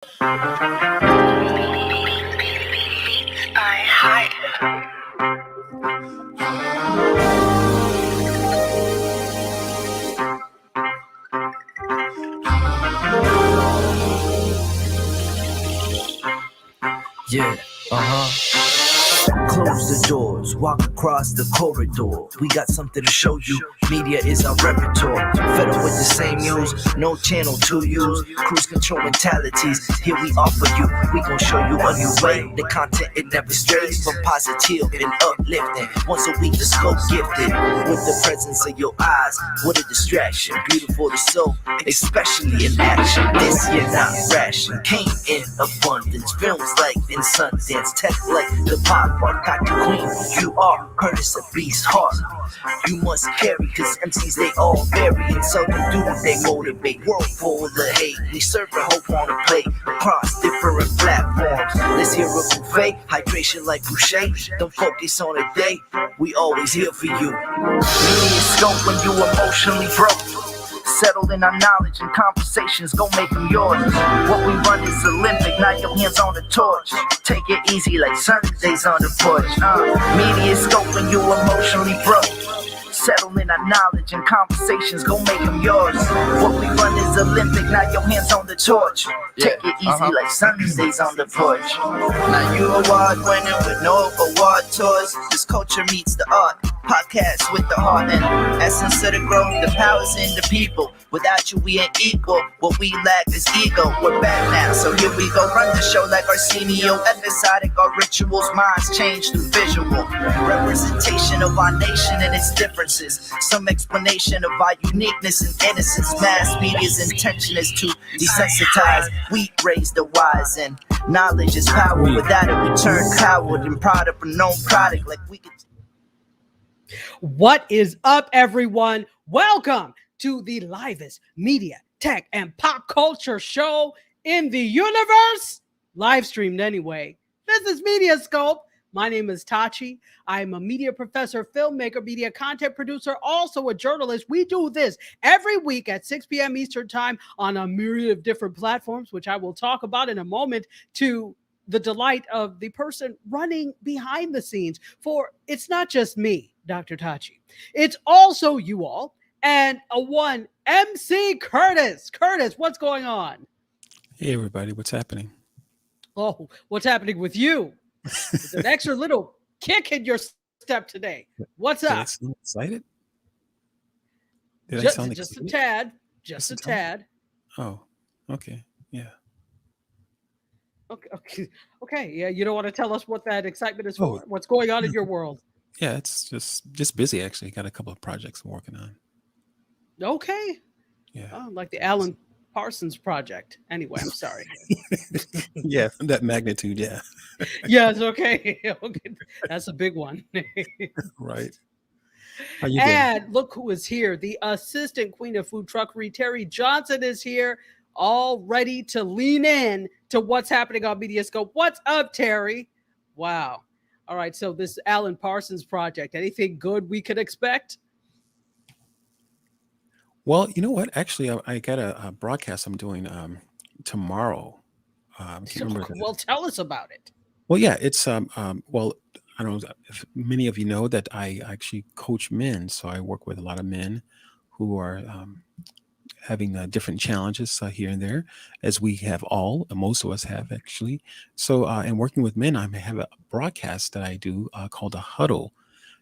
Yeah, Close the doors, walk across the corridor. We got something to show you. Media is our repertoire. Fed up with the same news, no channel to use. Cruise control mentalities, here we offer you. We gon' show you a new way. The content, it never strays from positive and uplifting. Once a week, the scope gifted. With the presence of your eyes, what a distraction. Beautiful to soul, especially in action. This year not ration, came in abundance. Films like in Sundance, tech like the pop art. Got the queen, you are Curtis a beast heart. You must carry, cause MCs they all vary. And so do they motivate. World full of hate, we serve the hope on a plate across different platforms. Let's hear a buffet, hydration like Boucher. Don't focus on a day, we always here for you. MediaScope when you emotionally broke. Settled in our knowledge and conversations, go make them yours. What we run is Olympic, now your hands on the torch. Take it easy like Sundays on the porch. MediaScope when you emotionally broke. Settle in our knowledge and conversations, go make them yours. What we run is Olympic, now your hands on the torch. Take it easy like Sundays on the porch. Now you award winning with no award tours. This culture meets the art. Podcast with the heart and essence of the growth. The power's in the people. Without you, we ain't equal. What we lack is ego. We're back now, so here we go. Run the show like Arsenio. Episodic, our rituals, minds change through visual. Representation of our nation and its differences. Some explanation of our uniqueness and innocence. Mass media's intention is to desensitize. We raise the wise and knowledge is power. Without it, we turn coward and proud of a known product. Like we could. What is up, everyone? Welcome to the livest media, tech, and pop culture show in the universe. Live streamed anyway. This is MediaScope. My name is Tachi. I'm a media professor, filmmaker, media content producer, also a journalist. We do this every week at 6 p.m. Eastern time on a myriad of different platforms, which I will talk about in a moment, to the delight of the person running behind the scenes. For it's not just me, Dr. Tachi. It's also you all and a one MC Curtis. Curtis, what's going on? Hey, everybody. What's happening? Oh, what's happening with you? There's an extra little kick in your step today. What's up? Did I sound excited? Did I Just, sound just a excited? tad. Just a tad. Oh, okay. Yeah. Okay. Yeah, you don't want to tell us what that excitement is for? Oh. What's going on in your world? Yeah, it's just busy, actually. Got a couple of projects I'm working on. Okay. Yeah. Oh, like the Alan Parsons project. Anyway, I'm sorry. Yeah, that magnitude, yeah. Yes, okay. Okay. That's a big one. Right. How you doing? And look who is here. The assistant queen of food truckery, Terry Johnson, is here, all ready to lean in to what's happening on MediaScope. What's up, Terry? Wow. All right, so this Alan Parsons project, anything good we could expect? Well, you know what? Actually, I got a broadcast I'm doing tomorrow. Well, tell us about it. Well, yeah, it's well, I don't know if many of you know that I actually coach men, so I work with a lot of men who are having different challenges here and there, as we have all, most of us have actually. So, and working with men, I have a broadcast that I do called a huddle.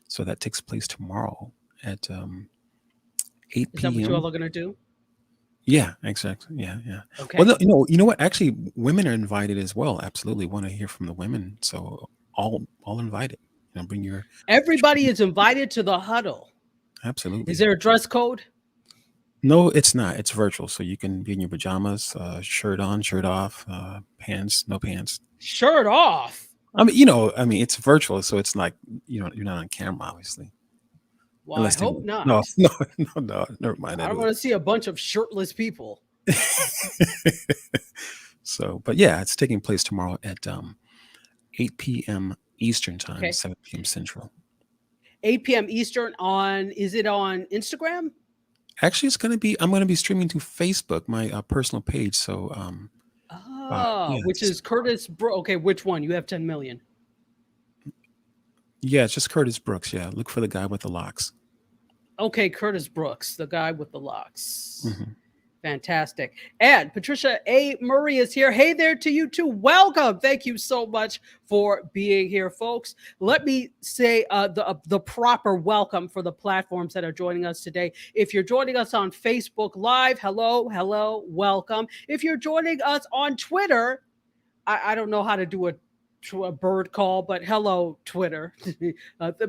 So that takes place tomorrow at 8 p.m. Is that what you all are going to do? Yeah, exactly. Yeah. Okay. Well, you know what? Actually, women are invited as well. Absolutely, want to hear from the women. So all invited. Bring your. Everybody is invited to the huddle. Absolutely. Is there a dress code? No, it's not. It's virtual, so you can be in your pajamas, shirt on, shirt off, pants, no pants. Shirt off. I mean, it's virtual, so it's like you're not on camera, obviously. Well, I hope not. No, never mind. I don't want to see a bunch of shirtless people. So, but yeah, it's taking place tomorrow at 8 p.m. Eastern time, Okay. 7 p.m. Central. 8 p.m. Eastern is it on Instagram? Actually, I'm going to be streaming to Facebook, my personal page. So, Which is Curtis okay, which one? You have 10 million. Yeah, it's just Curtis Brooks. Yeah, look for the guy with the locks. Okay, Curtis Brooks, the guy with the locks. Mm-hmm. Fantastic. And Patricia A. Murray is here. Hey there to you too. Welcome. Thank you so much for being here, folks. Let me say the proper welcome for the platforms that are joining us today. If you're joining us on Facebook Live, hello, welcome. If you're joining us on Twitter, I don't know how to do a bird call, but hello, Twitter.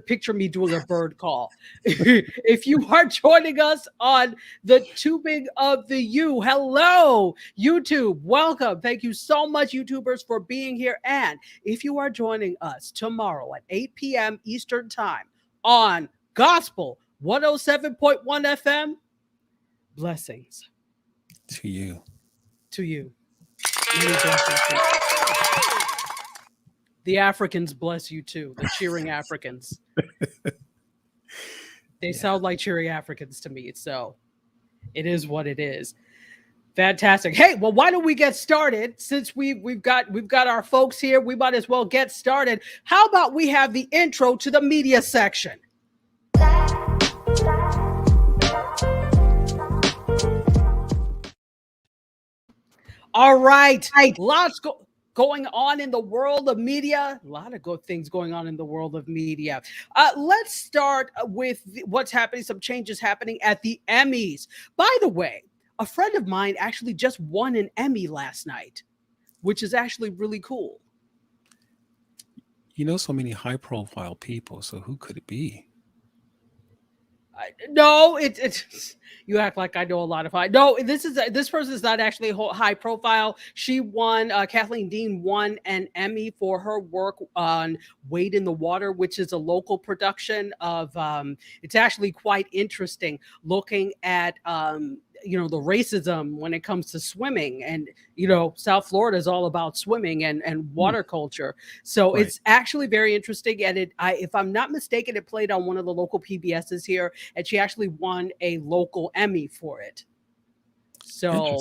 Picture me doing a bird call. If you are joining us on the tubing of the U, hello, YouTube, welcome. Thank you so much, YouTubers, for being here. And if you are joining us tomorrow at 8 p.m. Eastern Time on Gospel 107.1 FM, blessings to you. To you. Many blessings to you. The Africans bless you too. The cheering Africans. They sound like cheering Africans to me. So it is what it is. Fantastic. Hey, well, why don't we get started? Since we've got our folks here, we might as well get started. How about we have the intro to the media section? All right. Lots going on in the world of media. A lot of good things going on in the world of media. Let's start with what's happening, some changes happening at the Emmys. By the way, a friend of mine actually just won an Emmy last night, which is actually really cool. You know so many high-profile people, so who could it be? No, it's you act like I know a lot of high. No, this person is not actually high profile. She won. Kathleen Dean won an Emmy for her work on Wade in the Water, which is a local production of. It's actually quite interesting looking at the racism when it comes to swimming, and South Florida is all about swimming and water culture. So right. It's actually very interesting. And if I'm not mistaken, it played on one of the local PBSs here, and she actually won a local Emmy for it. So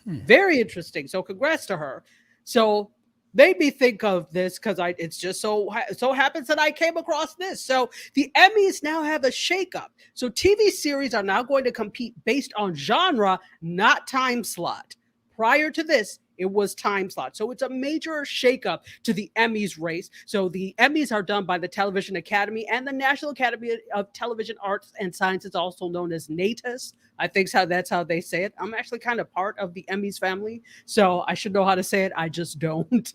very interesting. So congrats to her. So made me think of this because it's just so happens that I came across this. So the Emmys now have a shakeup. So TV series are now going to compete based on genre, not time slot. Prior to this, it was time slot. So it's a major shakeup to the Emmys race. So the Emmys are done by the Television Academy and the National Academy of Television Arts and Sciences, also known as NATAS. I think that's how they say it. I'm actually kind of part of the Emmys family, so I should know how to say it. I just don't.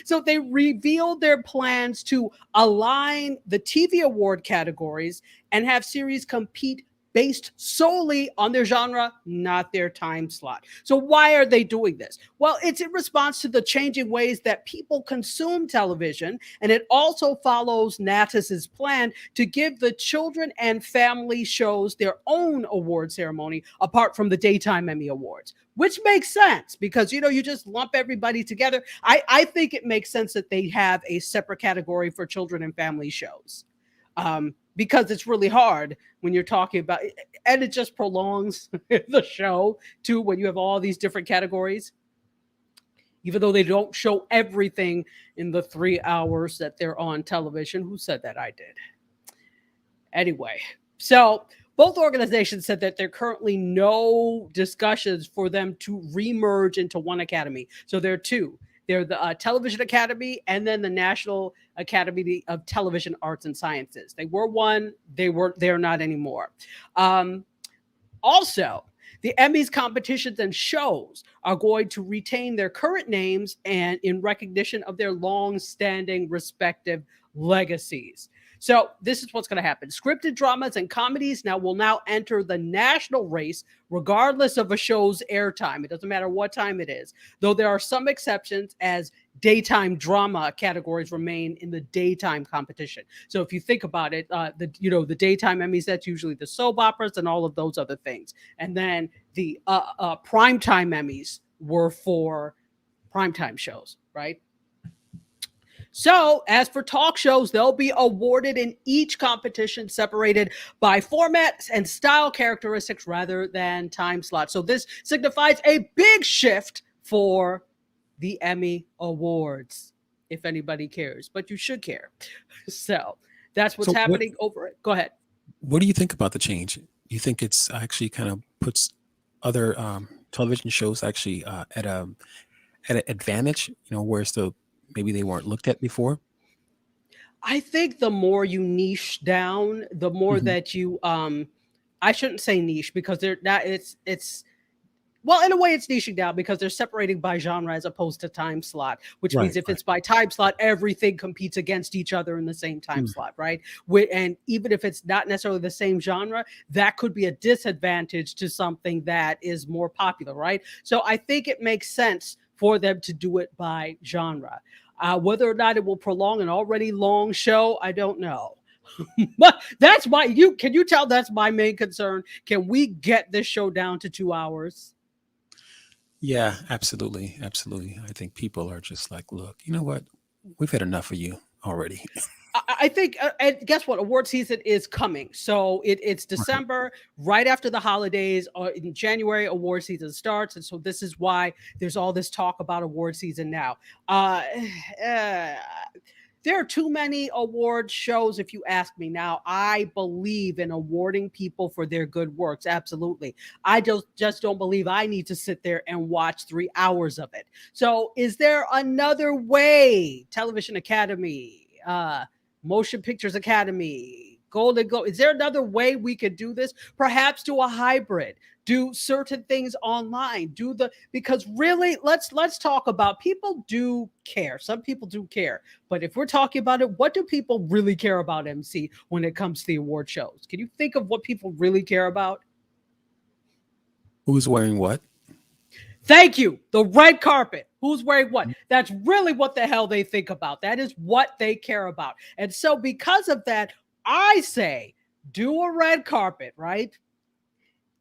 So they revealed their plans to align the TV award categories and have series compete based solely on their genre, not their time slot. So why are they doing this? Well, it's in response to the changing ways that people consume television, and it also follows NATAS's plan to give the children and family shows their own award ceremony apart from the Daytime Emmy Awards, which makes sense because, you just lump everybody together. I think it makes sense that they have a separate category for children and family shows. Because it's really hard when you're talking about it, and it just prolongs the show too when you have all these different categories, even though they don't show everything in the 3 hours that they're on television. Who said that? I did. Anyway, so both organizations said that there are currently no discussions for them to remerge into one academy. So there are two. They're the Television Academy and then the National Academy of Television Arts and Sciences. They were one. They're not anymore. Also, the Emmys competitions and shows are going to retain their current names and in recognition of their long-standing respective legacies. So this is what's going to happen. Scripted dramas and comedies will now enter the national race, regardless of a show's airtime. It doesn't matter what time it is, though there are some exceptions as daytime drama categories remain in the daytime competition. So if you think about it, the daytime Emmys, that's usually the soap operas and all of those other things. And then the primetime Emmys were for primetime shows, right? So as for talk shows, they'll be awarded in each competition separated by formats and style characteristics rather than time slots. So this signifies a big shift for the Emmy Awards, if anybody cares, but you should care. So that's what's So happening over it. Go ahead. what do you think about the change? You think it's actually kind of puts other television shows actually at an advantage, whereas maybe they weren't looked at before? I think the more you niche down, the more Hmm. that you I shouldn't say niche because they're not it's well, in a way, it's niching down because they're separating by genre as opposed to time slot, which means Right, if right. it's by time slot, everything competes against each other in the same time Mm. slot, right? And even if it's not necessarily the same genre, that could be a disadvantage to something that is more popular, right? So I think it makes sense for them to do it by genre. Whether or not it will prolong an already long show, I don't know. But that's my you can you tell that's my main concern. Can we get this show down to 2 hours? Yeah, absolutely, absolutely. I think people are just like, look, you know what? We've had enough of you already. I think, and guess what? Award season is coming. So it's Right. December, right after the holidays. In January, award season starts. And so this is why there's all this talk about award season now. Uh, uh, there are too many award shows, if you ask me. Now, I believe in awarding people for their good works. Absolutely. I just don't believe I need to sit there and watch 3 hours of it. So, is there another way? Television Academy, Motion Pictures Academy, Golden Globe. Is there another way we could do this? Perhaps do a hybrid. Do certain things online. Do the because really, let's talk about people do care. Some people do care, but if we're talking about it, what do people really care about? MC when it comes to the award shows, can you think of what people really care about? Who's wearing what? Thank you. The red carpet. Who's wearing what? That's really what the hell they think about. That is what they care about. And so, because of that, I say do a red carpet, right?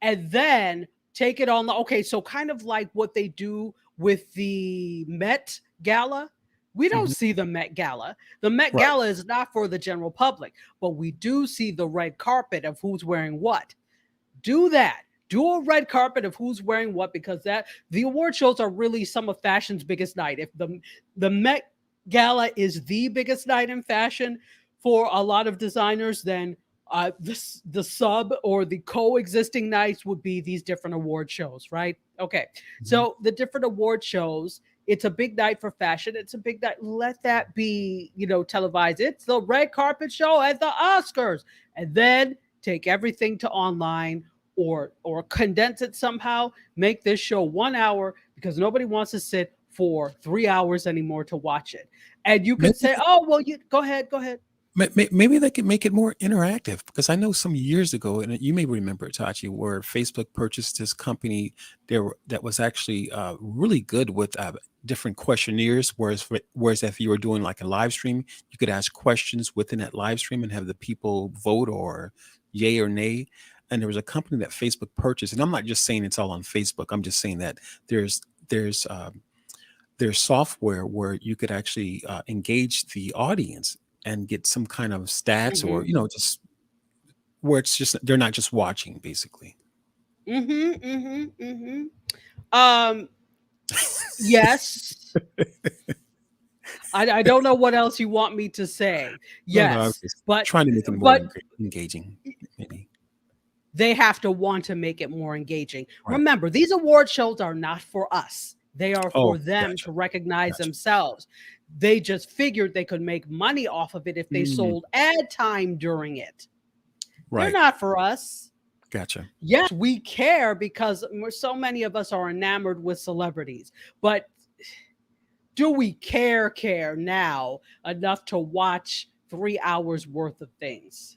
And then take it on the okay. So, kind of like what they do with the Met Gala. We don't Hmm. see the Met Gala. The Met Right. Gala is not for the general public, but we do see the red carpet of who's wearing what. Do that. Do a red carpet of who's wearing what because that the award shows are really some of fashion's biggest night. If the Met Gala is the biggest night in fashion for a lot of designers, then the sub or the coexisting nights would be these different award shows, right? Okay, Mhm. so the different award shows. It's a big night for fashion. It's a big night. Let that be, televised. It's the red carpet show at the Oscars, and then take everything to online or condense it somehow, make this show 1 hour because nobody wants to sit for 3 hours anymore to watch it. And you could Maybe say, oh, well, you go ahead, go ahead. maybe they could make it more interactive because I know some years ago, and you may remember Tachi, where Facebook purchased this company that was actually really good with different questionnaires. Whereas if you were doing like a live stream, you could ask questions within that live stream and have the people vote or yay or nay. And there was a company that Facebook purchased, and I'm not just saying it's all on Facebook. I'm just saying that there's there's um, there's software where you could actually engage the audience and get some kind of stats or Mm-hmm. just where it's just they're not just watching basically. Mm-hmm. Mm-hmm. Mm-hmm. Um, yes. I don't know what else you want me to say. No, I was Yes, just but trying to make it more but engaging, maybe. they have to want to make it more engaging. Right. Remember, these award shows are not for us. They are Oh, for them gotcha, to recognize gotcha. themselves. They just figured they could make money off of it if they Mm, sold ad time during it. They're right, not for us. gotcha. Yes, we care because so many of us are enamored with celebrities. But do we care now enough to watch 3 hours worth of things?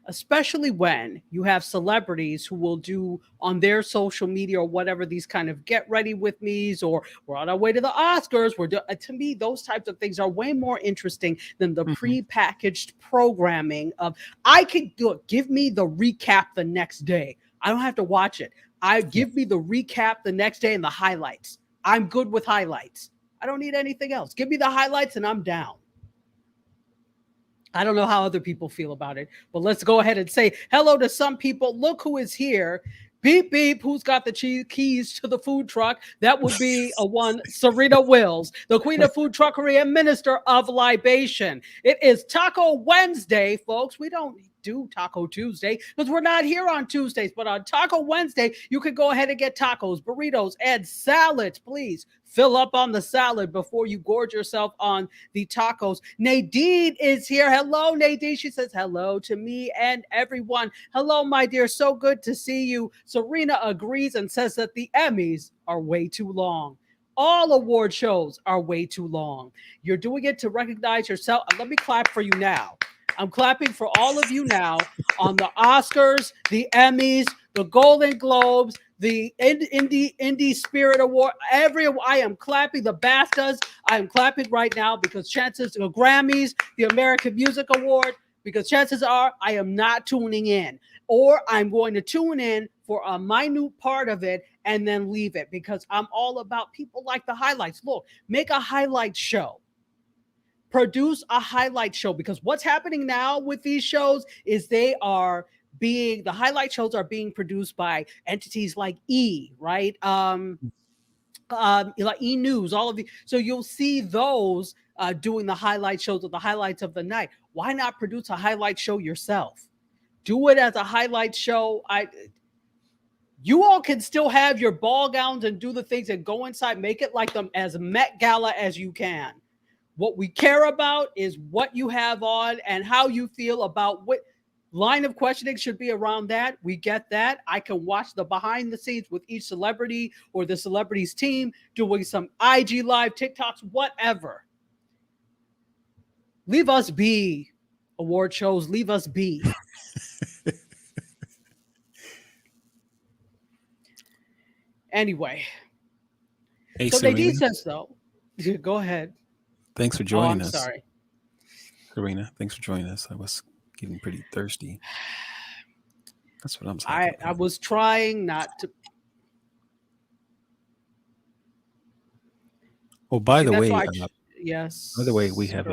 Especially when you have celebrities who will do on their social media or whatever these kind of get ready with me's or we're on our way to the Oscars. To me, those types of things are way more interesting than the Hmm. pre-packaged programming of I can do it. Give me the recap the next day. I don't have to watch it. I Yeah. give me the recap the next day and the highlights. I'm good with highlights. I don't need anything else. Give me the highlights and I'm down. I don't know how other people feel about it, but let's go ahead and say hello to some people. Look who is here. Beep, beep. Who's got the keys to the food truck? That would be a one, Serena Wills, the queen of food truckery and minister of libation. It is Taco Wednesday, folks. We don't do Taco Tuesday because we're not here on Tuesdays, but on Taco Wednesday, you can go ahead and get tacos, burritos, and salads. Please fill up on the salad before you gorge yourself on the tacos. Nadine is here. Hello, Nadine. She says hello to me and everyone. Hello, my dear. So good to see you. Serena agrees and says that the Emmys are way too long. All award shows are way too long. You're doing it to recognize yourself. Let me clap for you now. I'm clapping for all of you now on the Oscars, the Emmys, the Golden Globes, the Indie Spirit Award. I am clapping. The BAFTAs, I am clapping right now because chances, the Grammys, the American Music Award, because chances are I am not tuning in, or I'm going to tune in for a minute part of it and then leave it, because I'm all about people like the highlights. Look, make a highlight show. Produce a highlight show, because what's happening now with these shows is the highlight shows are being produced by entities like right? Like E! News, all of the. So you'll see those doing the highlight shows or the highlights of the night. Why not produce a highlight show yourself? Do it as a highlight show. You all can still have your ball gowns and do the things and go inside, make it like them as Met Gala as you can. What we care about is what you have on and how you feel about what line of questioning should be around that. We get that. I can watch the behind the scenes with each celebrity or the celebrity's team doing some IG live, TikToks, whatever. Leave us be, award shows. Leave us be. Anyway. Hey, so Serena. Nadine says so. Go ahead. Thanks for joining us. Sorry. Serena, thanks for joining us. I was getting pretty thirsty. That's what I'm saying. I was trying not to. Oh, by the way, yes. By the way, we have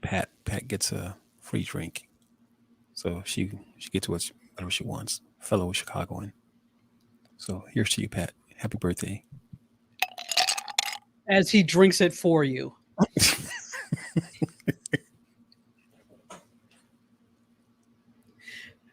Pat. Pat gets a free drink, so she gets whatever she wants. Fellow Chicagoan. So here's to you, Pat. Happy birthday. As he drinks it for you.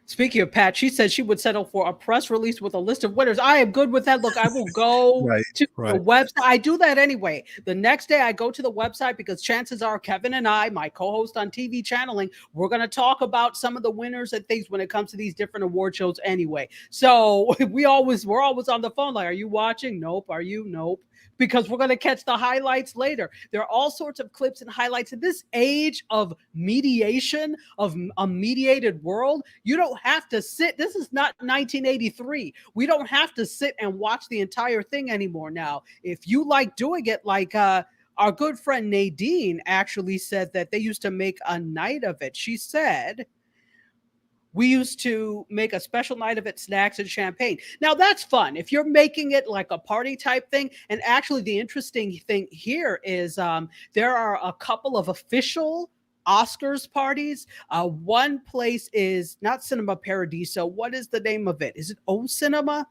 Speaking of Pat, she said she would settle for a press release with a list of winners. I am good with that. Look, I will go to the website. I do that anyway. The next day I go to the website because chances are Kevin and I, my co-host on TV channeling, we're going to talk about some of the winners and things when it comes to these different award shows anyway. So we're always on the phone like, are you watching? Nope. Are you? Nope. Because we're going to catch the highlights later. There are all sorts of clips and highlights. In this age of mediation, of a mediated world, you don't have to sit. This is not 1983. We don't have to sit and watch the entire thing anymore now. If you like doing it, like our good friend Nadine actually said that they used to make a night of it. She said, we used to make a special night of it, snacks and champagne. Now that's fun. If you're making it like a party type thing. And actually the interesting thing here is there are a couple of official Oscars parties. One place is not Cinema Paradiso. What is the name of it? Is it O Cinema?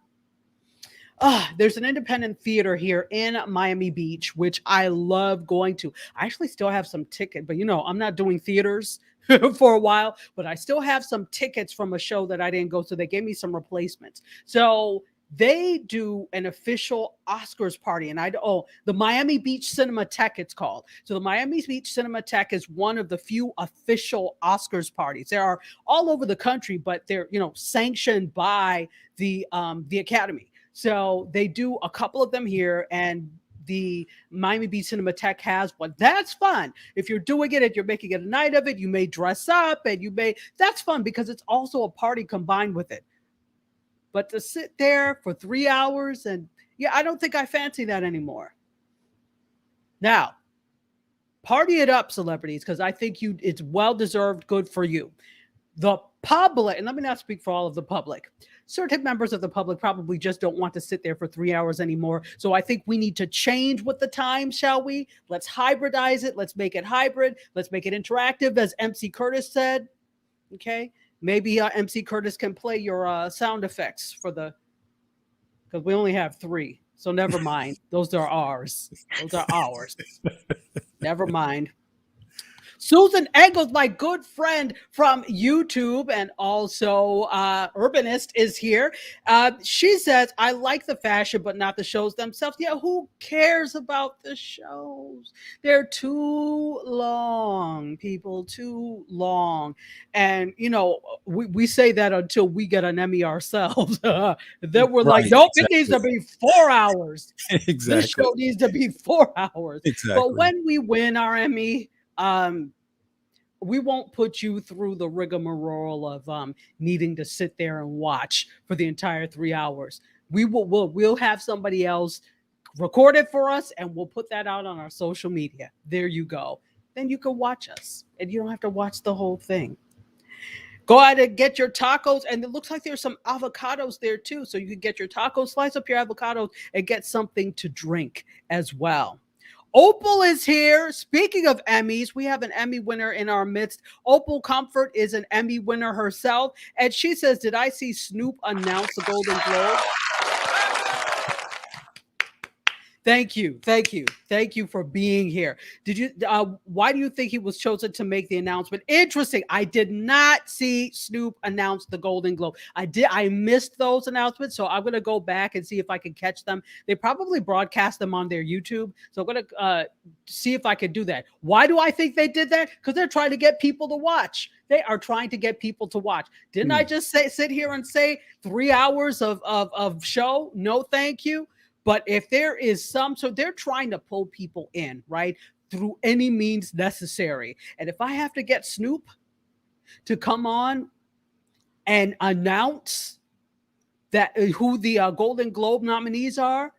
There's an independent theater here in Miami Beach, which I love going to. I actually still have some tickets, but I'm not doing theaters for a while, but I still have some tickets from a show that I didn't go to. They gave me some replacements. So they do an official Oscars party, and the Miami Beach Cinematheque, it's called. So the Miami Beach Cinematheque is one of the few official Oscars parties. There are all over the country, but they're sanctioned by the Academy. So they do a couple of them here, and the Miami Beach Cinematheque has one. That's fun. If you're doing it and you're making it a night of it, you may dress up and that's fun because it's also a party combined with it. But to sit there for 3 hours I don't think I fancy that anymore. Now, party it up, celebrities, because I think it's well-deserved, good for you. The public, and let me not speak for all of the public, certain members of the public probably just don't want to sit there for 3 hours anymore. So I think we need to change with the time, shall we? Let's hybridize it. Let's make it hybrid. Let's make it interactive, as MC Curtis said. Okay. Maybe MC Curtis can play your sound effects because we only have 3. So never mind. Those are ours. Those are ours. Never mind. Susan Engels, my good friend from YouTube and also Urbanist, is here. She says, I like the fashion, but not the shows themselves. Yeah, who cares about the shows? They're too long, people, too long. And, we say that until we get an Emmy ourselves. Then we're like, nope, exactly. It needs to be 4 hours. Exactly. This show needs to be 4 hours. Exactly. But when we win our Emmy, we won't put you through the rigmarole of needing to sit there and watch for the entire 3 hours. We'll have somebody else record it for us, and we'll put that out on our social media. There you go. Then you can watch us, and you don't have to watch the whole thing. Go ahead and get your tacos, and it looks like there's some avocados there too, so you can get your tacos, slice up your avocados, and get something to drink as well. Opal is here. Speaking of Emmys, we have an Emmy winner in our midst. Opal Comfort is an Emmy winner herself. And she says, did I see Snoop announce the Golden Globe? Thank you. Thank you. Thank you for being here. Why do you think he was chosen to make the announcement? Interesting. I did not see Snoop announce the Golden Globe. I missed those announcements. So I'm going to go back and see if I can catch them. They probably broadcast them on their YouTube. So I'm going to see if I can do that. Why do I think they did that? Because they're trying to get people to watch. They are trying to get people to watch. Didn't I just sit here and say 3 hours of show? No, thank you. But if there is so they're trying to pull people in, right, through any means necessary. And if I have to get Snoop to come on and announce that who the Golden Globe nominees are,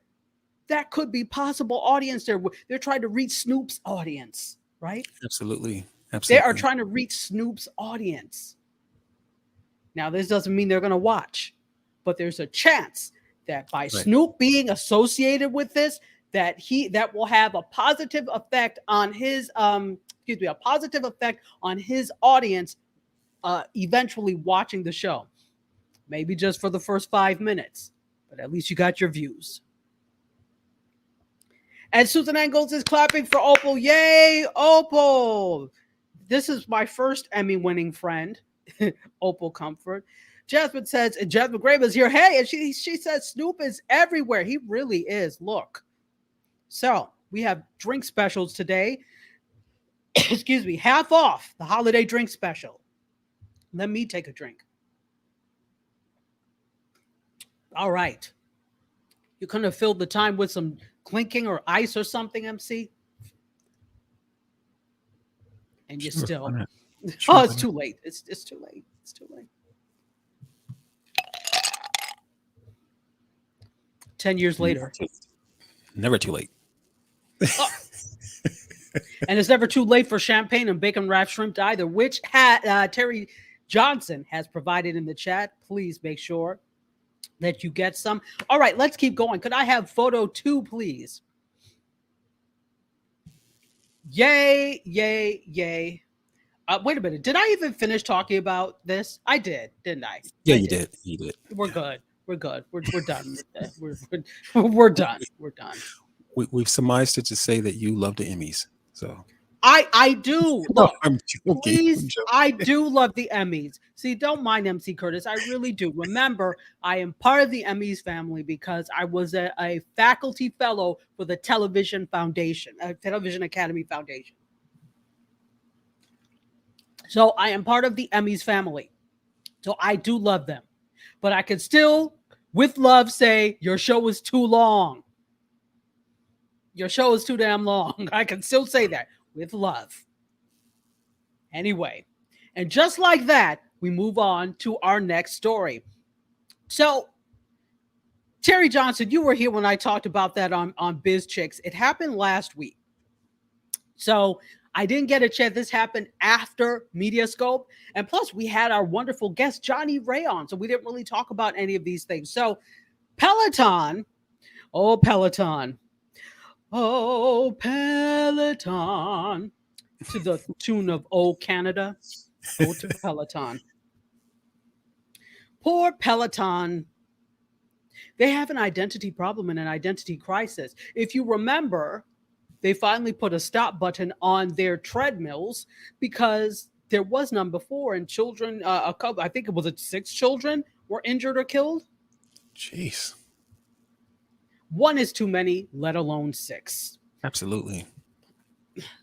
that could be possible audience there. They're trying to reach Snoop's audience, right? Absolutely. They are trying to reach Snoop's audience. Now, this doesn't mean they're going to watch, but there's a chance that by Snoop being associated with this, that will have a positive effect on his audience eventually watching the show. Maybe just for the first 5 minutes, but at least you got your views. And Susan Engels is clapping for Opal. Yay, Opal! This is my first Emmy-winning friend, Opal Comfort. Jasmine Graves is here. Hey, and she says Snoop is everywhere. He really is. Look. So we have drink specials today. Excuse me, half off the holiday drink special. Let me take a drink. All right. You couldn't have filled the time with some clinking or ice or something, MC? And you still. Oh, it's too late. It's too late. It's too late. 10 years later. Never too late. Oh. And it's never too late for champagne and bacon wrapped shrimp either, which Terry Johnson has provided in the chat. Please make sure that you get some. All right, let's keep going. Could I have photo 2, please? Yay, yay, yay. Wait a minute. Did I even finish talking about this? I did, didn't I? Yeah, you did. You did. We're good. We're good. We're done. We're done. We're done. We've surmised it to say that you love the Emmys. So I do. Look, I'm joking. Please, I do love the Emmys. See, don't mind MC Curtis. I really do. Remember, I am part of the Emmys family because I was a faculty fellow for the Television Academy Foundation. So I am part of the Emmys family. So I do love them. But I can still, with love, say your show is too long. Your show is too damn long. I can still say that with love. Anyway, and just like that, we move on to our next story. So, Terry Johnson, you were here when I talked about that on Biz Chicks. It happened last week. So I didn't get a chance. This happened after MediaScope. And plus, we had our wonderful guest, Johnny Ray, on. So we didn't really talk about any of these things. So Peloton. Oh, Peloton. Oh, Peloton. To the tune of Oh, Canada. Oh, to Peloton. Poor Peloton. They have an identity problem and an identity crisis. If you remember, they finally put a stop button on their treadmills because there was none before, and children, a couple, I think it was 6 children were injured or killed. Jeez. 1 is too many, let alone 6. Absolutely.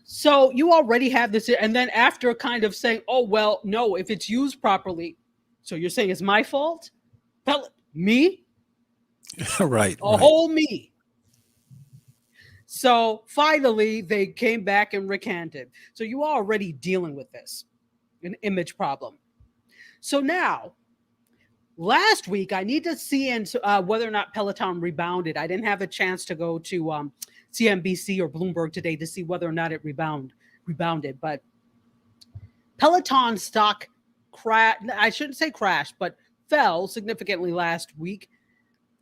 So you already have this, and then after kind of saying, oh, well, no, if it's used properly, so you're saying it's my fault? Me? Right. A whole me. So finally, they came back and recanted. So you are already dealing with this, an image problem. So now, last week, I need to see whether or not Peloton rebounded. I didn't have a chance to go to CNBC or Bloomberg today to see whether or not it rebounded. But Peloton stock I shouldn't say crashed, but fell significantly last week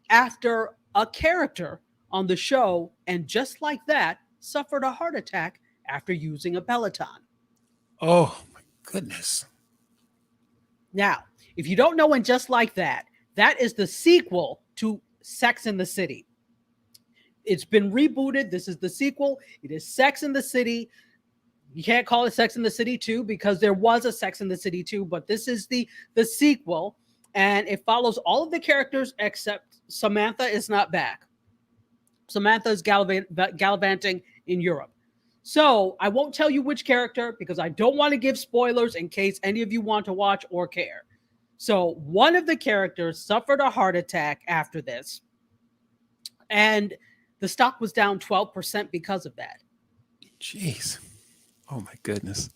after a character on the show, and just like that, suffered a heart attack after using a Peloton. Oh, my goodness. Now, if you don't know, and just like that, that is the sequel to Sex and the City. It's been rebooted. This is the sequel. It is Sex and the City. You can't call it Sex and the City 2 because there was a Sex and the City 2, but this is the sequel, and it follows all of the characters except Samantha is not back. Samantha is gallivanting in Europe. So I won't tell you which character because I don't want to give spoilers in case any of you want to watch or care. So one of the characters suffered a heart attack after this, and the stock was down 12% because of that. Jeez. Oh, my goodness.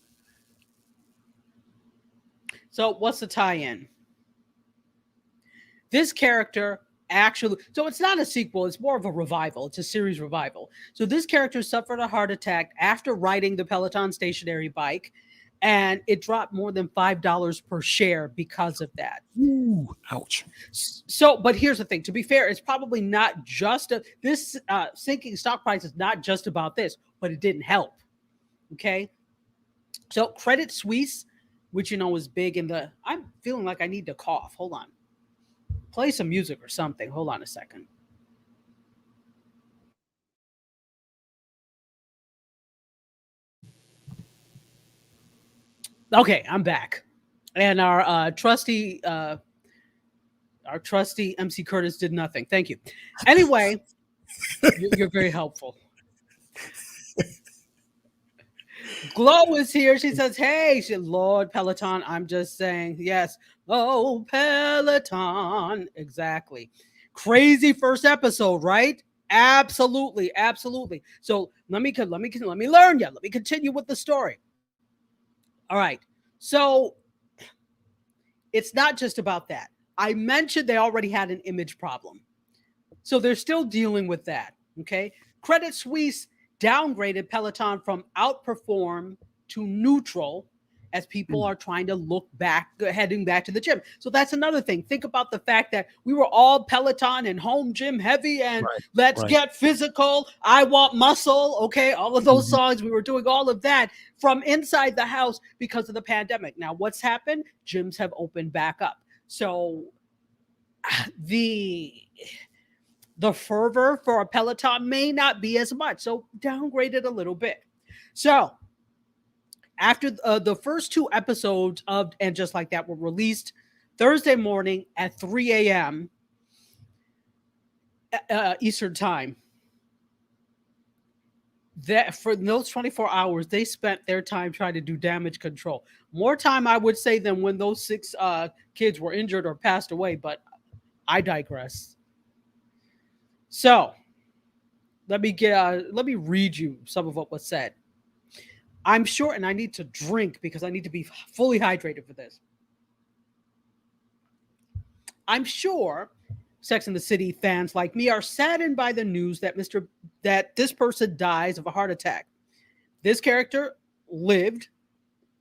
So what's the tie-in? This character actually, so it's not a sequel, it's more of a revival. It's a series revival. So this character suffered a heart attack after riding the Peloton stationary bike, and it dropped more than $5 per share because of that. Ooh, ouch. So, but here's the thing. To be fair, it's probably not just this sinking stock price is not just about this, but it didn't help. Okay. So Credit Suisse, which, is big in I'm feeling like I need to cough. Hold on. Play some music or something. Hold on a second. Okay, I'm back. And our trusty MC Curtis did nothing. Thank you. Anyway, you're very helpful. Glow is here. She says, hey, Lord Peloton. I'm just saying, yes. Oh, Peloton. Exactly. Crazy first episode, right? Absolutely. Absolutely. So let me learn you. Let me continue with the story. All right. So it's not just about that. I mentioned they already had an image problem. So they're still dealing with that. Okay. Credit Suisse downgraded Peloton from outperform to neutral as people are trying to look back, heading back to the gym. So that's another thing. Think about the fact that we were all Peloton and home gym heavy and let's get physical. I want muscle. Okay. All of those songs, we were doing all of that from inside the house because of the pandemic. Now what's happened? Gyms have opened back up. So the fervor for a Peloton may not be as much. So downgraded a little bit. So after the first 2 episodes of And Just Like That were released Thursday morning at 3 a.m. Eastern time, that for those 24 hours, they spent their time trying to do damage control. More time, I would say, than when those 6 kids were injured or passed away, but I digress. So let me read you some of what was said. I'm sure, and I need to drink because I need to be fully hydrated for this. I'm sure Sex and the City fans like me are saddened by the news that this person dies of a heart attack. This character lived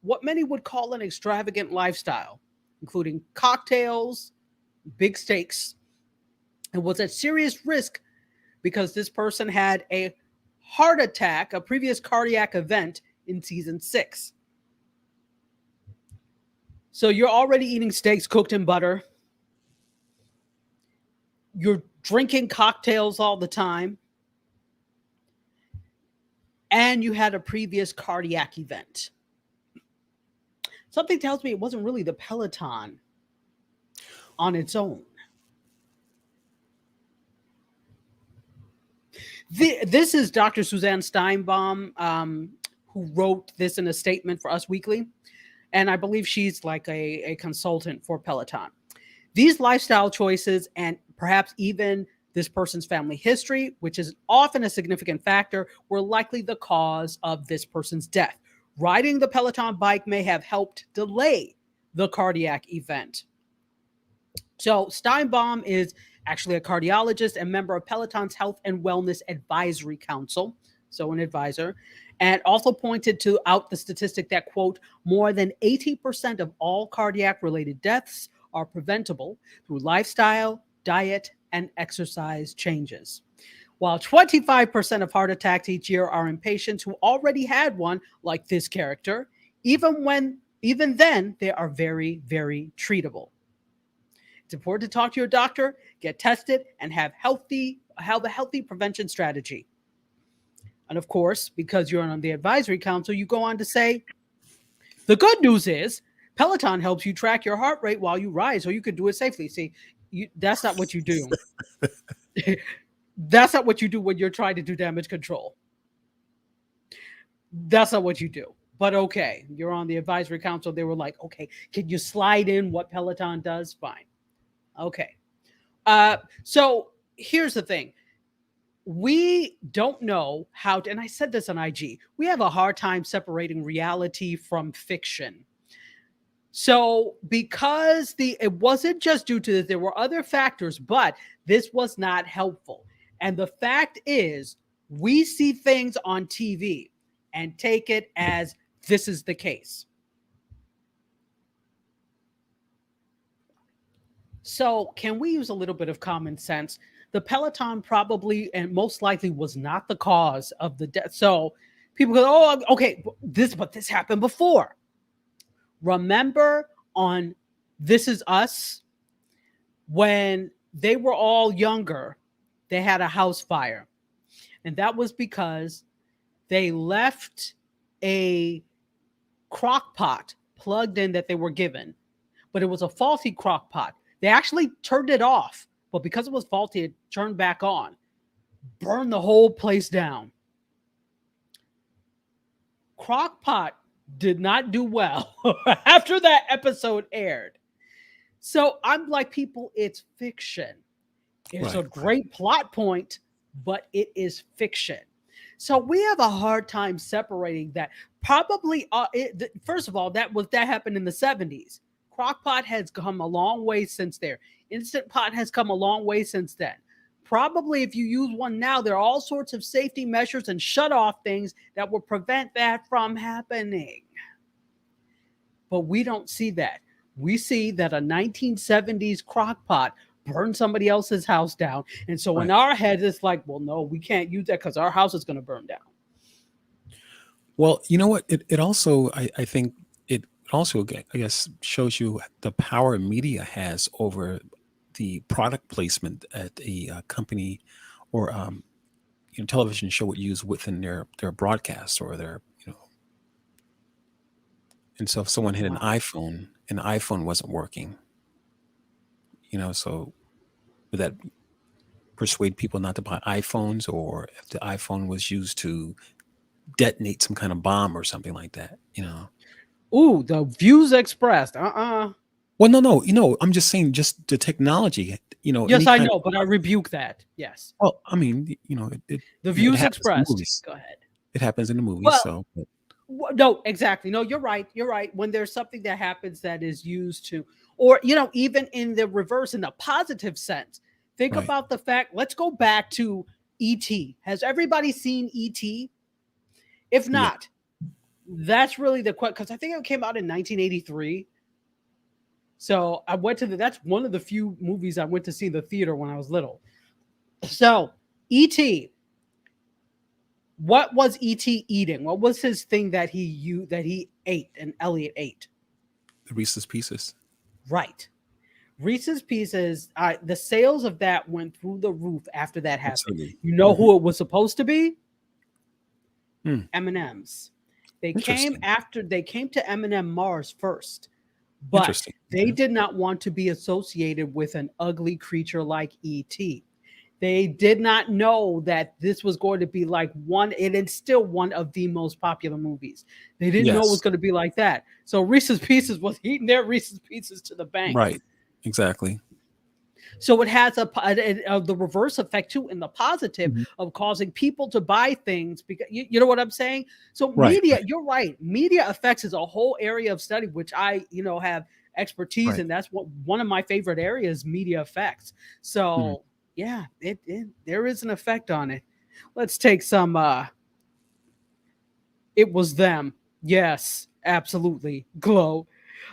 what many would call an extravagant lifestyle, including cocktails, big steaks, and was at serious risk because this person had a heart attack, a previous cardiac event in season 6. So you're already eating steaks cooked in butter. you're drinking cocktails all the time, and you had a previous cardiac event. Something tells me it wasn't really the Peloton on its own. This is Dr. Suzanne Steinbaum, who wrote this in a statement for Us Weekly. And I believe she's like a consultant for Peloton. These lifestyle choices and perhaps even this person's family history, which is often a significant factor, were likely the cause of this person's death. Riding the Peloton bike may have helped delay the cardiac event. So Steinbaum is actually a cardiologist and member of Peloton's Health and Wellness Advisory Council, so an advisor, and also pointed out the statistic that, quote, more than 80% of all cardiac-related deaths are preventable through lifestyle, diet, and exercise changes. While 25% of heart attacks each year are in patients who already had one, like this character, even then, they are very, very treatable. It's important to talk to your doctor, get tested, and have a healthy prevention strategy. And of course, because you're on the advisory council, you go on to say, the good news is Peloton helps you track your heart rate while you ride so you can do it safely. See, that's not what you do. That's not what you do when you're trying to do damage control. That's not what you do. But okay, you're on the advisory council. They were like, okay, can you slide in what Peloton does? Fine. Okay. So here's the thing. We don't know how to, and I said this on IG, we have a hard time separating reality from fiction. So because it wasn't just due to this, there were other factors, but this was not helpful. And the fact is, we see things on TV and take it as this is the case. So can we use a little bit of common sense? The Peloton probably and most likely was not the cause of the death. So people go, oh, okay, but this happened before. Remember on This Is Us, when they were all younger, they had a house fire. And that was because they left a crock pot plugged in that they were given, but it was a faulty crock pot. They actually turned it off, but because it was faulty, it turned back on, burned the whole place down. Crock pot did not do well after that episode aired. So I'm like, people, it's fiction. It's a great plot point, but it is fiction. So we have a hard time separating that. Probably, first of all, that happened in the 70s. Crockpot has come a long way since there. Instant Pot has come a long way since then. Probably if you use one now, there are all sorts of safety measures and shut off things that will prevent that from happening. But we don't see that. We see that a 1970s crockpot burned somebody else's house down. And so in our head, it's like, well, no, we can't use that because our house is going to burn down. Well, you know what? It also, I think it also, I guess, shows you the power media has over the product placement at a company or television show would use within their broadcast or their, And so if someone had an iPhone and the iPhone wasn't working, so would that persuade people not to buy iPhones, or if the iPhone was used to detonate some kind of bomb or something like that, Ooh, the views expressed. Well, no, I'm just saying, just the technology, Yes, I know, but I rebuke that. Yes. Well, I mean, the views expressed. Go ahead. It happens in the movies. Well, no, exactly. No, you're right. You're right. When there's something that happens that is used to, or, even in the reverse, in the positive sense, think about the fact, let's go back to E.T. Has everybody seen E.T.? If not, that's really the question, because I think it came out in 1983. So I went to that's one of the few movies I went to see in the theater when I was little. So E.T., what was E.T. eating? What was his thing that he ate and Elliot ate? The Reese's Pieces. Right. Reese's Pieces, the sales of that went through the roof after that happened. Absolutely. You know who it was supposed to be? Hmm. M&M's. They came Interesting. after they came to M&M Mars first, but Interesting. they Okay. did not want to be associated with an ugly creature like E.T. They did not know that this was going to be like one, and it's still one of the most popular movies. They didn't know it was Yes. going to be like that. So Reese's Pieces was eating their Reese's Pieces to the bank. Right. Exactly. So it has the reverse effect too, in the positive Mhm. of causing people to buy things because you know what I'm saying. So Right. media, Right. you're right. Media effects is a whole area of study which I have expertise Right. in. That's what one of my favorite areas, media effects. Mhm. So yeah, it there is an effect on it. Let's take some. It was them. Yes, absolutely. Glow.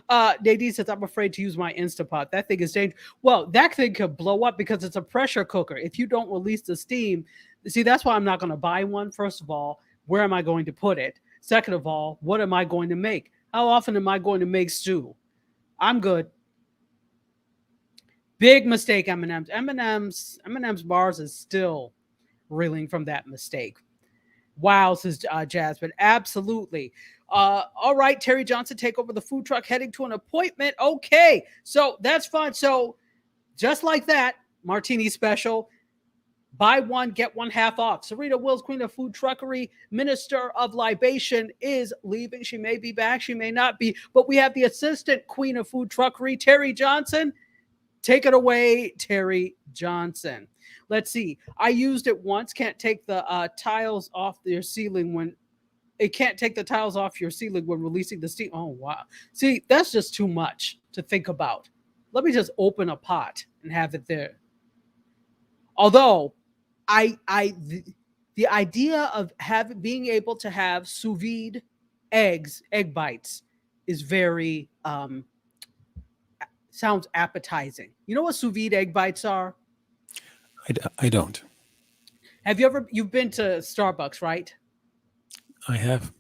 Nadine says, I'm afraid to use my Instapot. That thing is dangerous. Well, that thing could blow up because it's a pressure cooker. If you don't release the steam, see, that's why I'm not going to buy one. First of all, where am I going to put it? Second of all, what am I going to make? How often am I going to make stew? I'm good. Big mistake, M&M's. M&M's bars is still reeling from that mistake. Wow, says Jasmine. Absolutely. All right, Terry Johnson, take over the food truck, heading to an appointment. Okay, so that's fun. So just like that, martini special, buy one, get one half off. Sarita Wills, queen of food truckery, minister of libation, is leaving. She may be back, she may not be, but we have the assistant queen of food truckery, Terry Johnson. Take it away, Terry Johnson. Let's see. I used it once. Can't take the tiles off your ceiling when it can't take the tiles off your ceiling when releasing the steam. Oh wow. See, that's just too much to think about. Let me just open a pot and have it there. Although the idea of being able to have sous vide egg bites is very sounds appetizing. You know what sous vide egg bites are? I don't. Have you've been to Starbucks, right? I have.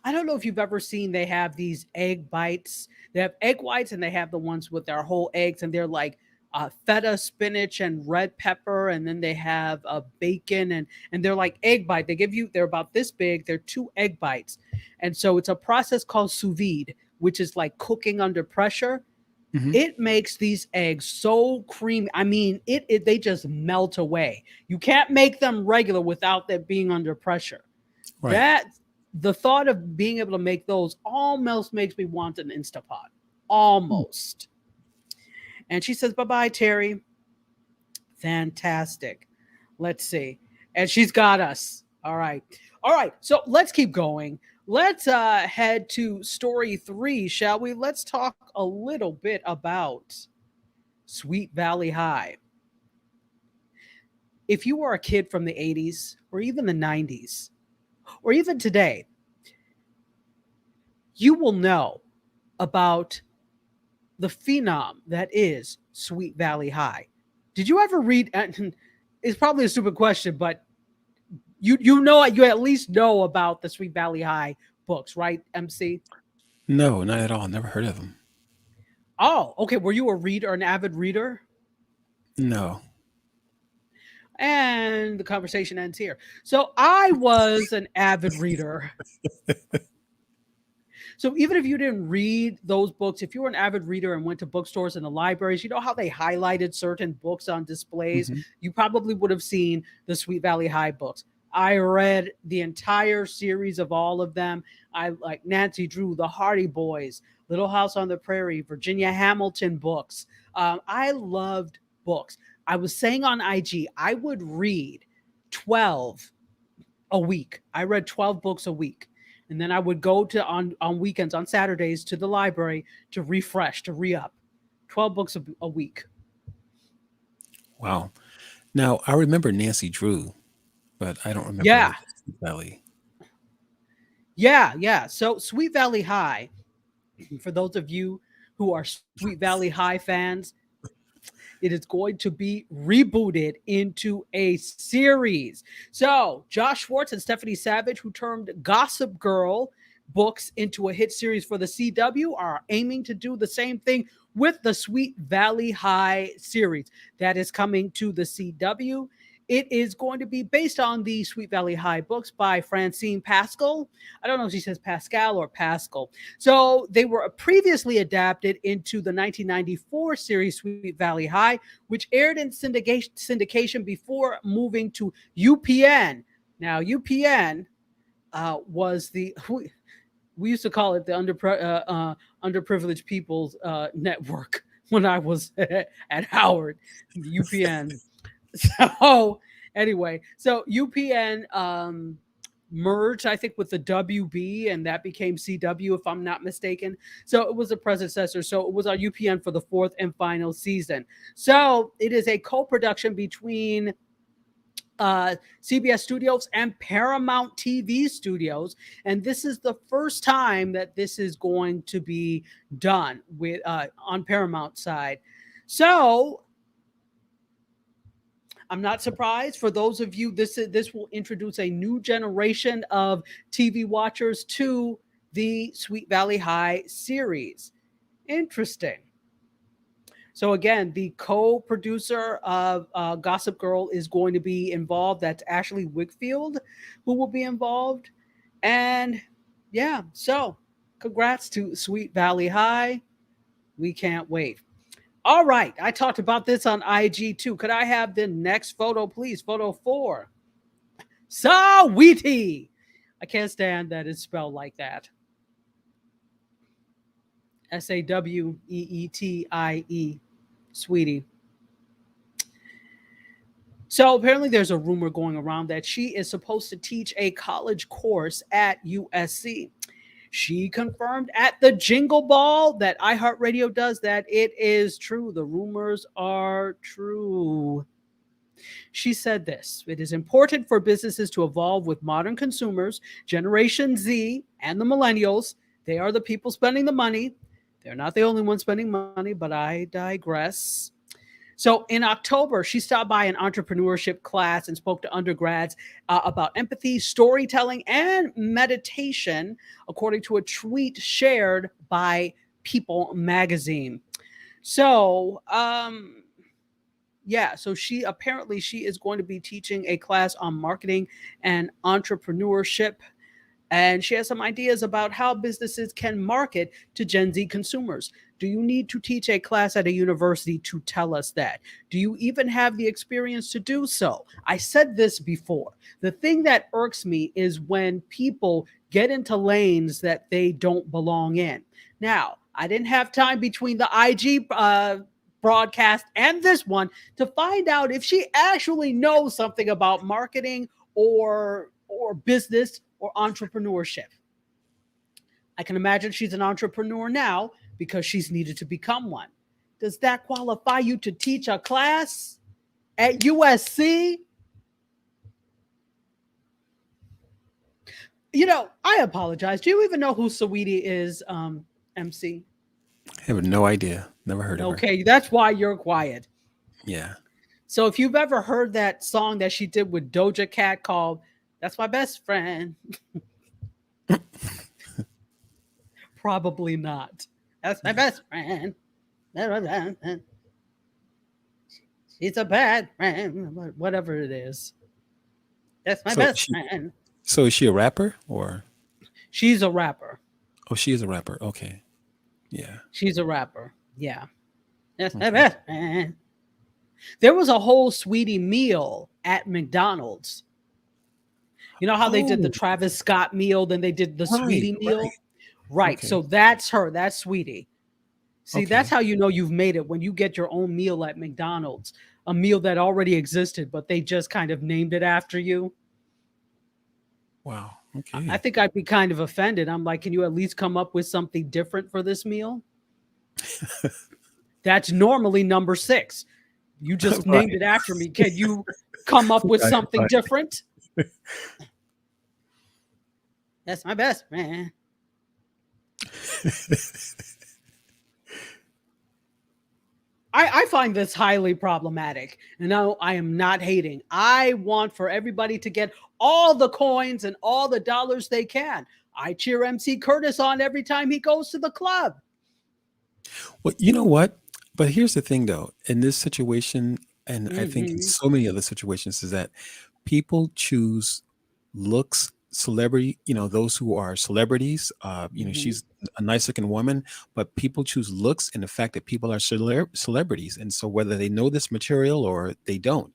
I don't know if you've ever seen they have these egg bites. They have egg whites and they have the ones with their whole eggs and they're like feta, spinach, and red pepper, and then they have bacon and they're like egg bite. They're about this big. They're 2 egg bites, and so it's a process called sous vide, which is like cooking under pressure. Mhm. It makes these eggs so creamy. I mean, they just melt away. You can't make them regular without them being under pressure. Right. That the thought of being able to make those almost makes me want an Instapot. Almost. And she says, bye-bye, Terry. Fantastic. Let's see. And she's got us. All right. All right. So let's keep going. Let's head to story 3, shall we? Let's talk a little bit about Sweet Valley High. If you were a kid from the 80s or even the 90s or even today, you will know about the phenom that is Sweet Valley High. Did you ever read? It's probably a stupid question, but you at least know about the Sweet Valley High books, right, MC? No, not at all. Never heard of them. Oh, okay. Were you a reader, an avid reader? No. And the conversation ends here. So I was an avid reader. So even if you didn't read those books, if you were an avid reader and went to bookstores and the libraries, you know how they highlighted certain books on displays? Hmm. You probably would have seen the Sweet Valley High books. I read the entire series of all of them. I like Nancy Drew, the Hardy Boys, Little House on the Prairie, Virginia Hamilton books. I loved books. I was saying on IG, I would read 12 a week. I read 12 books a week. And then I would go to on weekends, on Saturdays, to the library to refresh, to re-up. 12 books a week. Wow. Now I remember Nancy Drew, but I don't remember Yeah, Sweet Valley. yeah. So Sweet Valley High, for those of you who are Sweet Valley High fans, it is going to be rebooted into a series. So Josh Schwartz and Stephanie Savage, who termed Gossip Girl books into a hit series for the CW are aiming to do the same thing with the Sweet Valley High series that is coming to the CW. It is going to be based on the Sweet Valley High books by Francine Pascal. I don't know if she says Pascal or Pascal. So they were previously adapted into the 1994 series Sweet Valley High, which aired in syndication before moving to UPN. Now, UPN was the... We used to call it the underprivileged people's network when I was at Howard, UPN. So anyway, so UPN merged, I think, with the WB, and that became CW, if I'm not mistaken. So it was a predecessor. So it was on UPN for the fourth and final season. So it is a co-production between CBS Studios and Paramount TV Studios, and this is the first time that this is going to be done with on Paramount side. So I'm not surprised. For those of you, this will introduce a new generation of TV watchers to the Sweet Valley High series. Interesting. So again, the co-producer of Gossip Girl is going to be involved. That's Ashley Wickfield who will be involved. And yeah, so congrats to Sweet Valley High. We can't wait. All right, I talked about this on IG too. Could I have the next photo, please? Photo 4. Saweetie. I can't stand that it's spelled like that. Saweetie. Sweetie. So apparently there's a rumor going around that she is supposed to teach a college course at USC. She confirmed at the Jingle Ball that iHeartRadio does that it is true. The rumors are true. She said this: it is important for businesses to evolve with modern consumers, Generation Z and the millennials. They are the people spending the money. They're not the only ones spending money, but I digress. So in October, she stopped by an entrepreneurship class and spoke to undergrads about empathy, storytelling, and meditation, according to a tweet shared by People magazine. So, so she is going to be teaching a class on marketing and entrepreneurship. And she has some ideas about how businesses can market to Gen Z consumers. Do you need to teach a class at a university to tell us that? Do you even have the experience to do so? I said this before. The thing that irks me is when people get into lanes that they don't belong in. Now, I didn't have time between the IG broadcast and this one to find out if she actually knows something about marketing or business or entrepreneurship. I can imagine she's an entrepreneur now because she's needed to become one. Does that qualify you to teach a class at USC? You know, I apologize. Do you even know who Saweetie is, MC? I have no idea. Never heard of her. Okay, that's why you're quiet. Yeah. So if you've ever heard that song that she did with Doja Cat called "That's My Best Friend," probably not. That's my best friend. She's a bad friend. Whatever it is. That's my best friend. So is she a rapper or? She's a rapper. Oh, she is a rapper. Okay. Yeah. She's a rapper. Yeah. That's my best friend. There was a whole Sweetie meal at McDonald's. You know how they did the Travis Scott meal, then they did the Sweetie meal? Right. Okay. So that's her. That's Sweetie. See, that's how you know you've made it, when you get your own meal at McDonald's, a meal that already existed, but they just kind of named it after you. Wow. Okay. I think I'd be kind of offended. I'm like, can you at least come up with something different for this meal? That's normally number 6. You just named it after me. Can you come up with something different? That's my best friend. I find this highly problematic. And no, I am not hating. I want for everybody to get all the coins and all the dollars they can. I cheer MC Curtis on every time he goes to the club. Well, you know what? But here's the thing, though. In this situation, and I think in Mm-hmm. so many other situations, is that people choose looks, celebrity. Those who are celebrities. Mm-hmm. She's a nice looking woman, but people choose looks and the fact that people are celebrities, and so whether they know this material or they don't,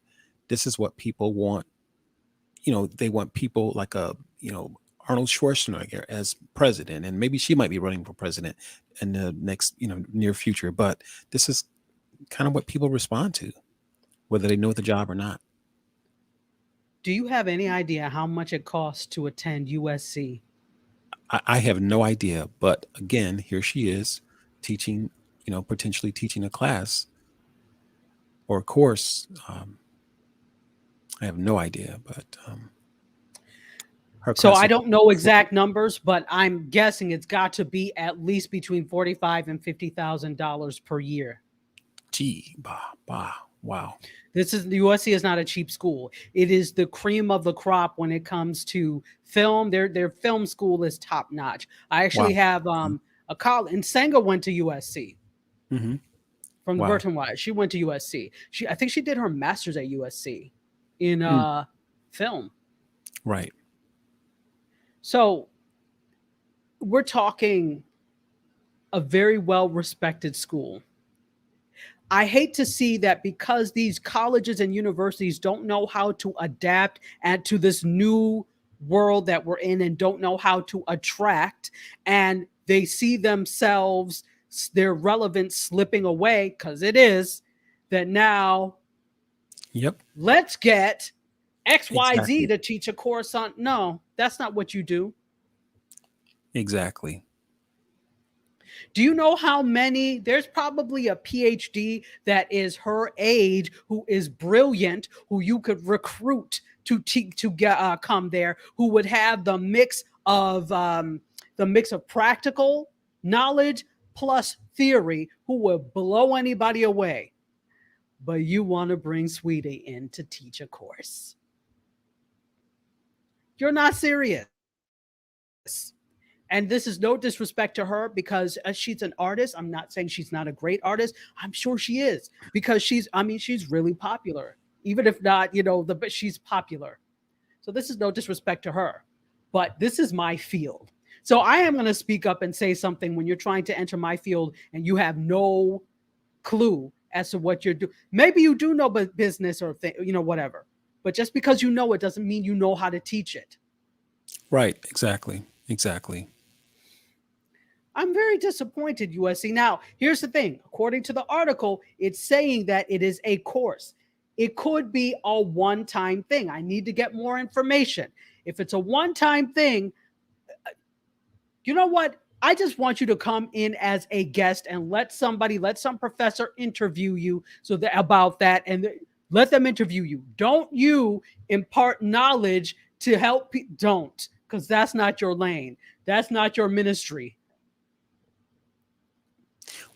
this is what people want. They want people like Arnold Schwarzenegger as president, and maybe she might be running for president in the next near future. But this is kind of what people respond to, whether they know the job or not. Do you have any idea how much it costs to attend USC? I have no idea, but again, here she is teaching, potentially teaching a class or a course. I have no idea, but her So class. I don't know exact numbers, but I'm guessing it's got to be at least between $45,000 and $50,000 per year. Gee, bah, wow. The USC is not a cheap school. It is the cream of the crop when it comes to film. Their film school is top notch. I actually Wow. have a college, and Senga went to USC Mm-hmm. from the Wow. Burton Wise. She went to USC. I think she did her master's at USC in film. Right. So we're talking a very well-respected school. I hate to see that because these colleges and universities don't know how to adapt and to this new world that we're in and don't know how to attract, and they see themselves, their relevance slipping away, because it is that now Yep. let's get XYZ Exactly. to teach a course on. No, that's not what you do. Exactly. Do you know how many? There's probably a PhD that is her age who is brilliant, who you could recruit to get come there, who would have the mix of practical knowledge plus theory, who would blow anybody away. But you want to bring Sweetie in to teach a course. You're not serious. And this is no disrespect to her because she's an artist. I'm not saying she's not a great artist. I'm sure she is because she's really popular. Even if not, but she's popular. So this is no disrespect to her. But this is my field. So I am going to speak up and say something when you're trying to enter my field and you have no clue as to what you're doing. Maybe you do know business or whatever. But just because you know it doesn't mean you know how to teach it. Right. Exactly. I'm very disappointed, USC. Now, here's the thing. According to the article, it's saying that it is a course. It could be a one-time thing. I need to get more information. If it's a one-time thing, you know what? I just want you to come in as a guest and let some professor interview you about that, and let them interview you. Don't you impart knowledge to help people. Don't, because that's not your lane. That's not your ministry.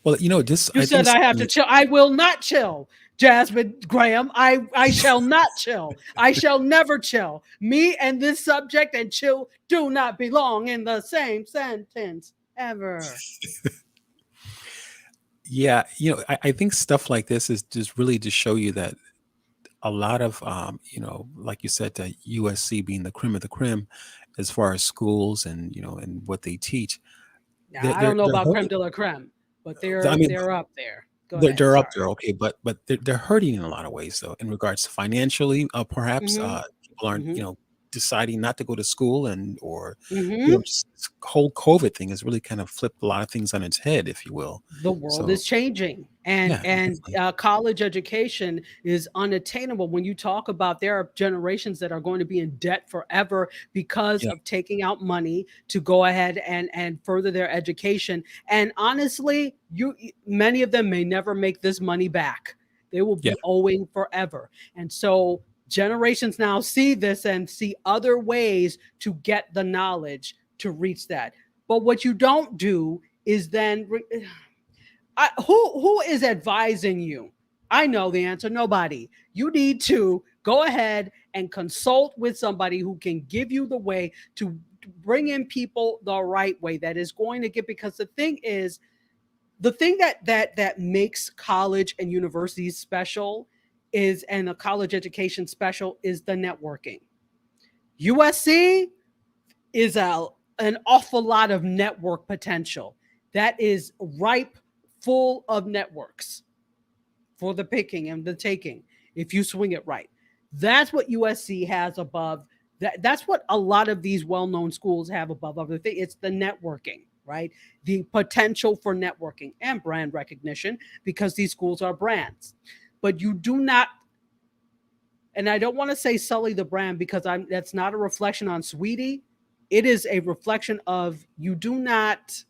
Well, You said I have to chill. I will not chill, Jasmine Graham. I shall not chill. I shall never chill. Me and this subject and chill do not belong in the same sentence ever. Yeah, I think stuff like this is just really to show you that a lot of, like you said, that USC being the creme of the creme, as far as schools and and what they teach. Now, I don't know about creme de la creme, but they're up there. They're up there, okay, but they're hurting in a lot of ways, though, in regards to financially, perhaps people aren't, deciding not to go to school or just this whole COVID thing has really kind of flipped a lot of things on its head, if you will. The world is changing, and college education is unattainable. When you talk about there are generations that are going to be in debt forever because of taking out money to go ahead and further their education. And honestly, many of them may never make this money back. They will be owing forever. And so generations now see this and see other ways to get the knowledge to reach that. But what you don't do is then who is advising you? I know the answer. Nobody. You need to go ahead and consult with somebody who can give you the way to bring in people the right way that is going to get, because the thing that makes college and universities special is, and a college education special, is the networking. USC is an awful lot of network potential that is ripe, full of networks for the picking and the taking if you swing it right. That's what USC has above. That's what a lot of these well-known schools have above other things. It's the networking, right? The potential for networking and brand recognition, because these schools are brands. But you do not, and I don't want to say sully the brand, because that's not a reflection on Sweetie. It is a reflection of, you do not,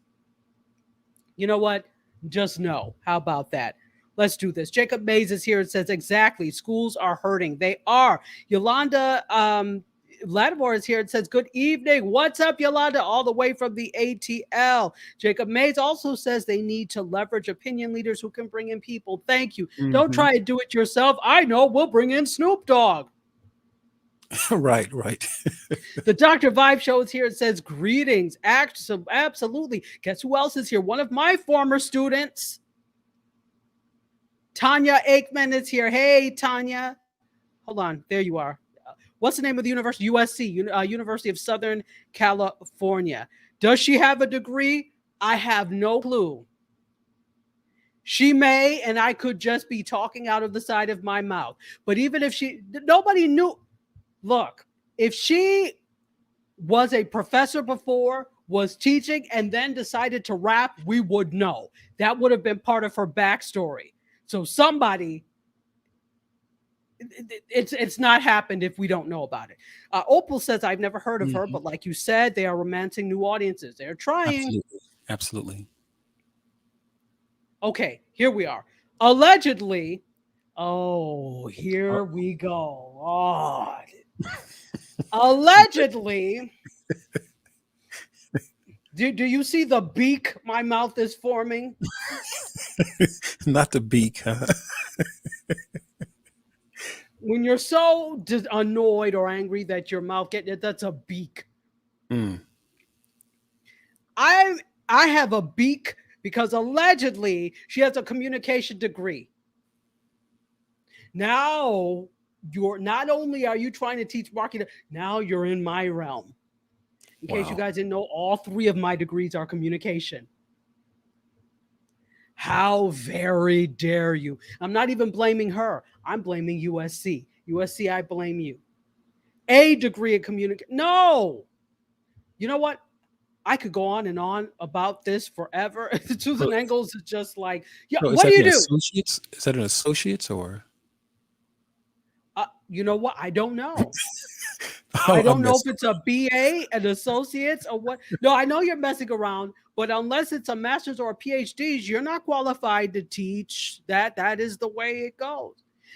you know what? Just know. How about that? Let's do this. Jacob Mays is here and says, exactly, schools are hurting. They are. Yolanda Lattimore is here and says, good evening. What's up, Yolanda? All the way from the ATL. Jacob Mays also says they need to leverage opinion leaders who can bring in people. Thank you. Mm-hmm. Don't try to do it yourself. I know. We'll bring in Snoop Dogg. Right. The Dr. Vibe Show is here and says, greetings. Absolutely. Guess who else is here? One of my former students, Tanya Aikman, is here. Hey, Tanya. Hold on. There you are. What's the name of the university? USC, University of Southern California. Does she have a degree? I have no clue. She may, and I could just be talking out of the side of my mouth. But even if nobody knew. Look, if she was a professor before, was teaching, and then decided to rap, we would know. That would have been part of her backstory. So somebody, it's not happened if we don't know about it. Opal says, I've never heard of her, but like you said, they are romancing new audiences. They're trying. Absolutely. Okay, here we are. Allegedly, here we go. Oh, allegedly, do you see the beak my mouth is forming? Not the beak, huh? When you're so annoyed or angry that your mouth that's a beak. I have a beak because allegedly she has a communication degree. Now you're not only are you trying to teach marketing, now you're in my realm. In case you guys didn't know, all 3 of my degrees are communication. How very dare you? I'm not even blaming her. I'm blaming USC. USC, I blame you. A degree in communication. No. You know what? I could go on and on about this forever. Susan Engels is just like, what do you do? Associates? Is that an associate's or? You know what? I don't know. I don't know if it's a BA, an associate's, or what. No, I know you're messing around, but unless it's a master's or a PhD, you're not qualified to teach that. That is the way it goes.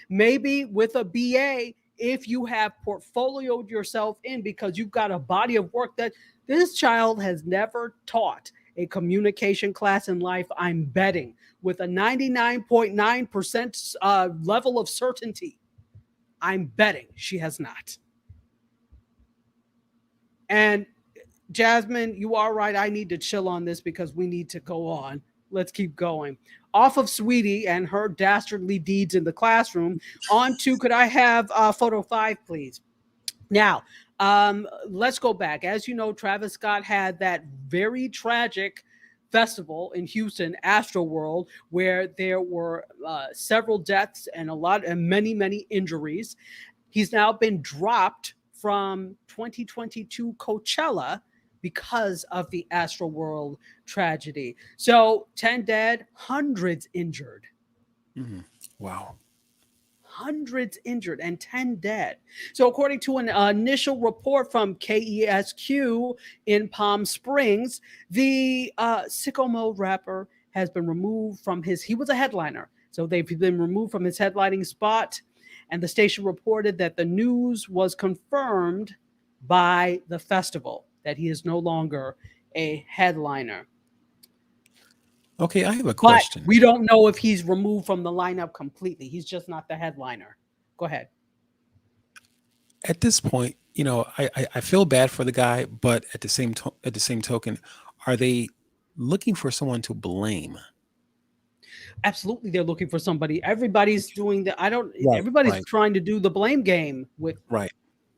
Maybe with a BA, if you have portfolioed yourself in because you've got a body of work that this child has never taught a communication class in life, I'm betting with a 99.9% level of certainty, I'm betting she has not. And Jasmine, you are right. I need to chill on this because we need to go on. Let's keep going. Off of Sweetie and her dastardly deeds in the classroom, on to, could I have photo 5, please? Now, let's go back. As you know, Travis Scott had that very tragic festival in Houston, Astroworld, where there were several deaths and many injuries. He's now been dropped from 2022 Coachella because of the Astroworld tragedy. So 10 dead, hundreds injured. Wow. Hundreds injured and 10 dead. So according to an initial report from KESQ in Palm Springs, the Sicko Mode rapper has been removed from he was a headliner. So they've been removed from his headlining spot. And the station reported that the news was confirmed by the festival, that he is no longer a headliner. Okay, I have a But question. we don't know if he's removed from the lineup completely. He's just not the headliner. Go ahead. At this point, I feel bad for the guy, but at the same token, are they looking for someone to blame? Absolutely, they're looking for somebody. Everybody's doing the. I don't. Right, Everybody's right, trying to do the blame game with. right,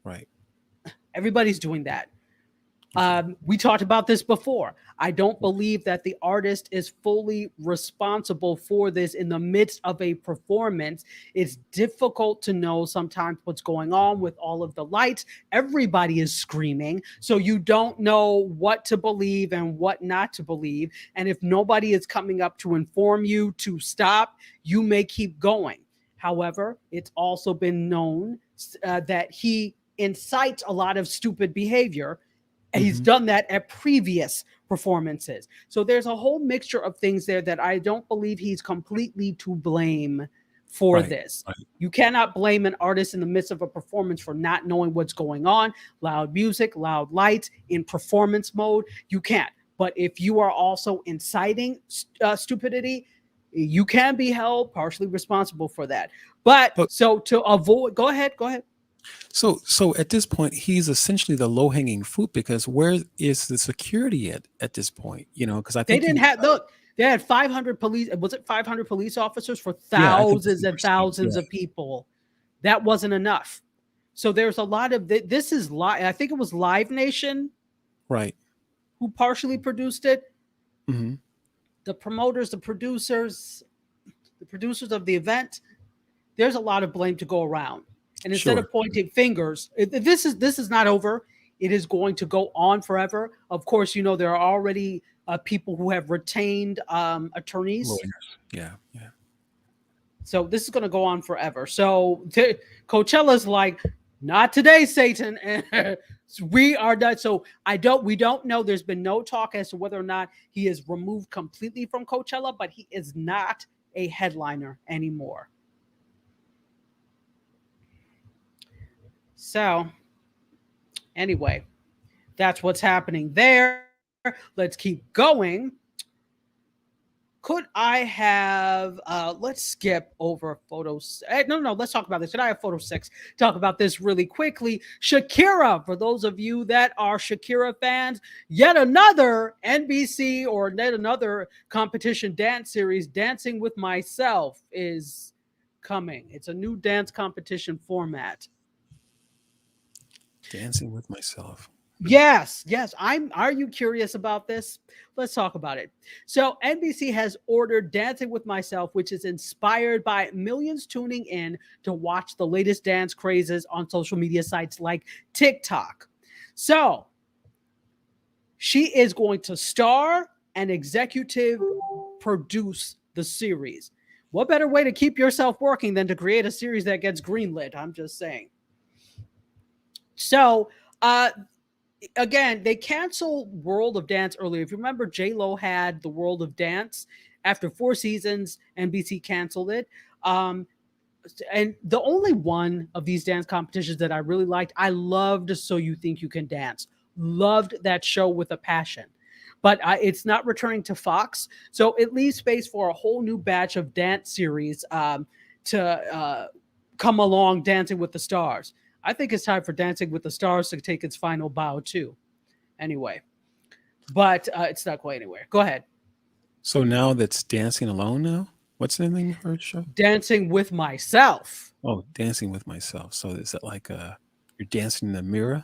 right. Everybody's doing that. Okay. We talked about this before. I don't believe that the artist is fully responsible for this in the midst of a performance. It's difficult to know sometimes what's going on with all of the lights. Everybody is screaming. So you don't know what to believe and what not to believe. And if nobody is coming up to inform you to stop, you may keep going. However, it's also been known that he incites a lot of stupid behavior. He's Hmm. done that at previous performances. So there's a whole mixture of things there that I don't believe he's completely to blame for Right, this. right. You cannot blame an artist in the midst of a performance for not knowing what's going on. Loud music, loud lights in performance mode, you can't. But if you are also inciting stupidity, you can be held partially responsible for that. But But so to avoid, go ahead, go ahead. so at this point, he's essentially the low hanging fruit because where is the security at this point? Because I They think didn't he, have look. They had 500 police. Was it 500 police officers for yeah, I think that's thousands what and we're saying. thousands Yeah, of people? That wasn't enough. So there's a lot of this is live. I think it was Live Nation right. who partially produced it. Hmm. The promoters, the producers of the event. There's a lot of blame to go around. And instead Sure. of pointing fingers, this is not over. It is going to go on forever. Of course, there are already people who have retained attorneys. Lawyers. Yeah, yeah. So this is going to go on forever. So Coachella's like, not today, Satan. And we are done. So we don't know. There's been no talk as to whether or not he is removed completely from Coachella, but he is not a headliner anymore. So anyway, that's what's happening there. Let's keep going. Could I have let's skip over photos. No, let's talk about this. Could I have photo 6? Talk about this really quickly. Shakira, for those of you that are Shakira fans, yet another NBC or yet another competition dance series, Dancing with Myself, is coming. It's a new dance competition format. Dancing with myself. Yes. Are you curious about this? Let's talk about it. So, NBC has ordered Dancing with Myself, which is inspired by millions tuning in to watch the latest dance crazes on social media sites like TikTok. So, she is going to star and executive produce the series. What better way to keep yourself working than to create a series that gets greenlit? I'm just saying. So, uh, again, they canceled World of Dance earlier. If you remember, J Lo had the World of Dance after 4 seasons. NBC canceled it. And the only one of these dance competitions that I really liked, I loved So You Think You Can Dance. Loved that show with a passion. But it's not returning to Fox, so it leaves space for a whole new batch of dance series to come along. Dancing with the Stars. I think it's time for Dancing with the Stars to take its final bow too. Anyway, but it's not going anywhere. Go ahead. So now that's Dancing Alone now? What's the name of her show? Dancing with Myself. Oh, Dancing with Myself. So is it like you're dancing in the mirror?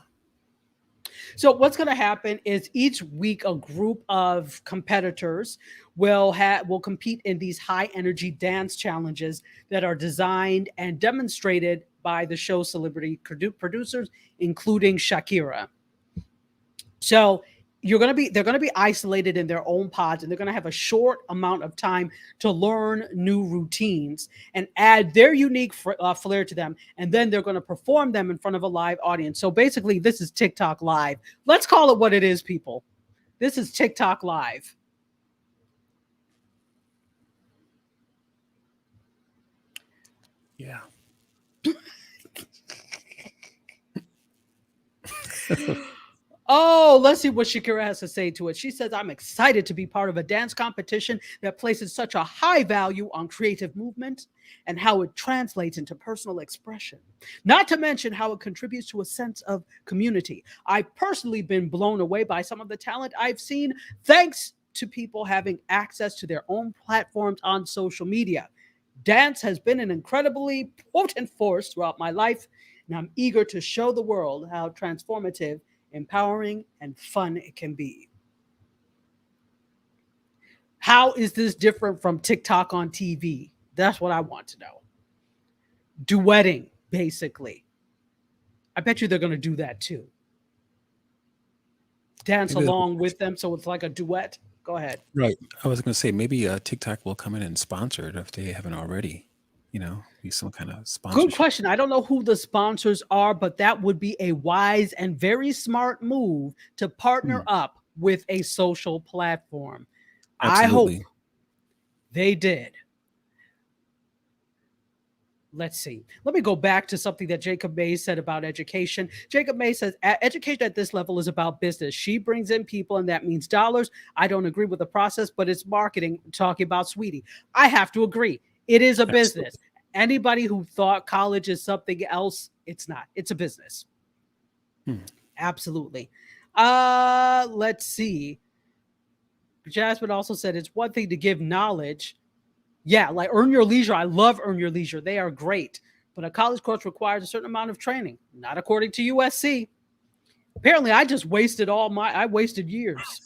So what's going to happen is each week a group of competitors will compete in these high energy dance challenges that are designed and demonstrated by the show celebrity producers, including Shakira. So they're going to be isolated in their own pods, and they're going to have a short amount of time to learn new routines and add their unique flair to them, and then they're going to perform them in front of a live audience. So basically, this is TikTok live. Let's call it what it is, people. This is TikTok live. Yeah. Oh, let's see what Shakira has to say to it. She says, I'm excited to be part of a dance competition that places such a high value on creative movement and how it translates into personal expression, not to mention how it contributes to a sense of community. I've personally been blown away by some of the talent I've seen thanks to people having access to their own platforms on social media. Dance has been an incredibly potent force throughout my life, and I'm eager to show the world how transformative, empowering, and fun it can be. How is this different from TikTok on TV? That's what I want to know. Duetting, basically. I bet you they're going to do that too. Dance Maybe along with them, so it's like a duet. Go ahead. right. I was going to say maybe TikTok will come in and sponsor it if they haven't already. Be some kind of Good sponsorship. question. I don't know who the sponsors are, but that would be a wise and very smart move to partner Hmm, up with a social platform. I hope absolutely. they did. Let's see. Let me go back to something that Jacob May said about education. Jacob May says education at this level is about business. She brings in people, and that means dollars. I don't agree with the process, but it's marketing. Talking about Sweetie, I have to agree. It is a business. Absolutely. Anybody who thought college is something else, it's not. It's a business. Hmm. Absolutely. Let's see. Jasmine also said it's one thing to give knowledge. Yeah, like Earn Your Leisure. I love Earn Your Leisure. They are great. But a college course requires a certain amount of training, not according to USC. Apparently, I wasted years.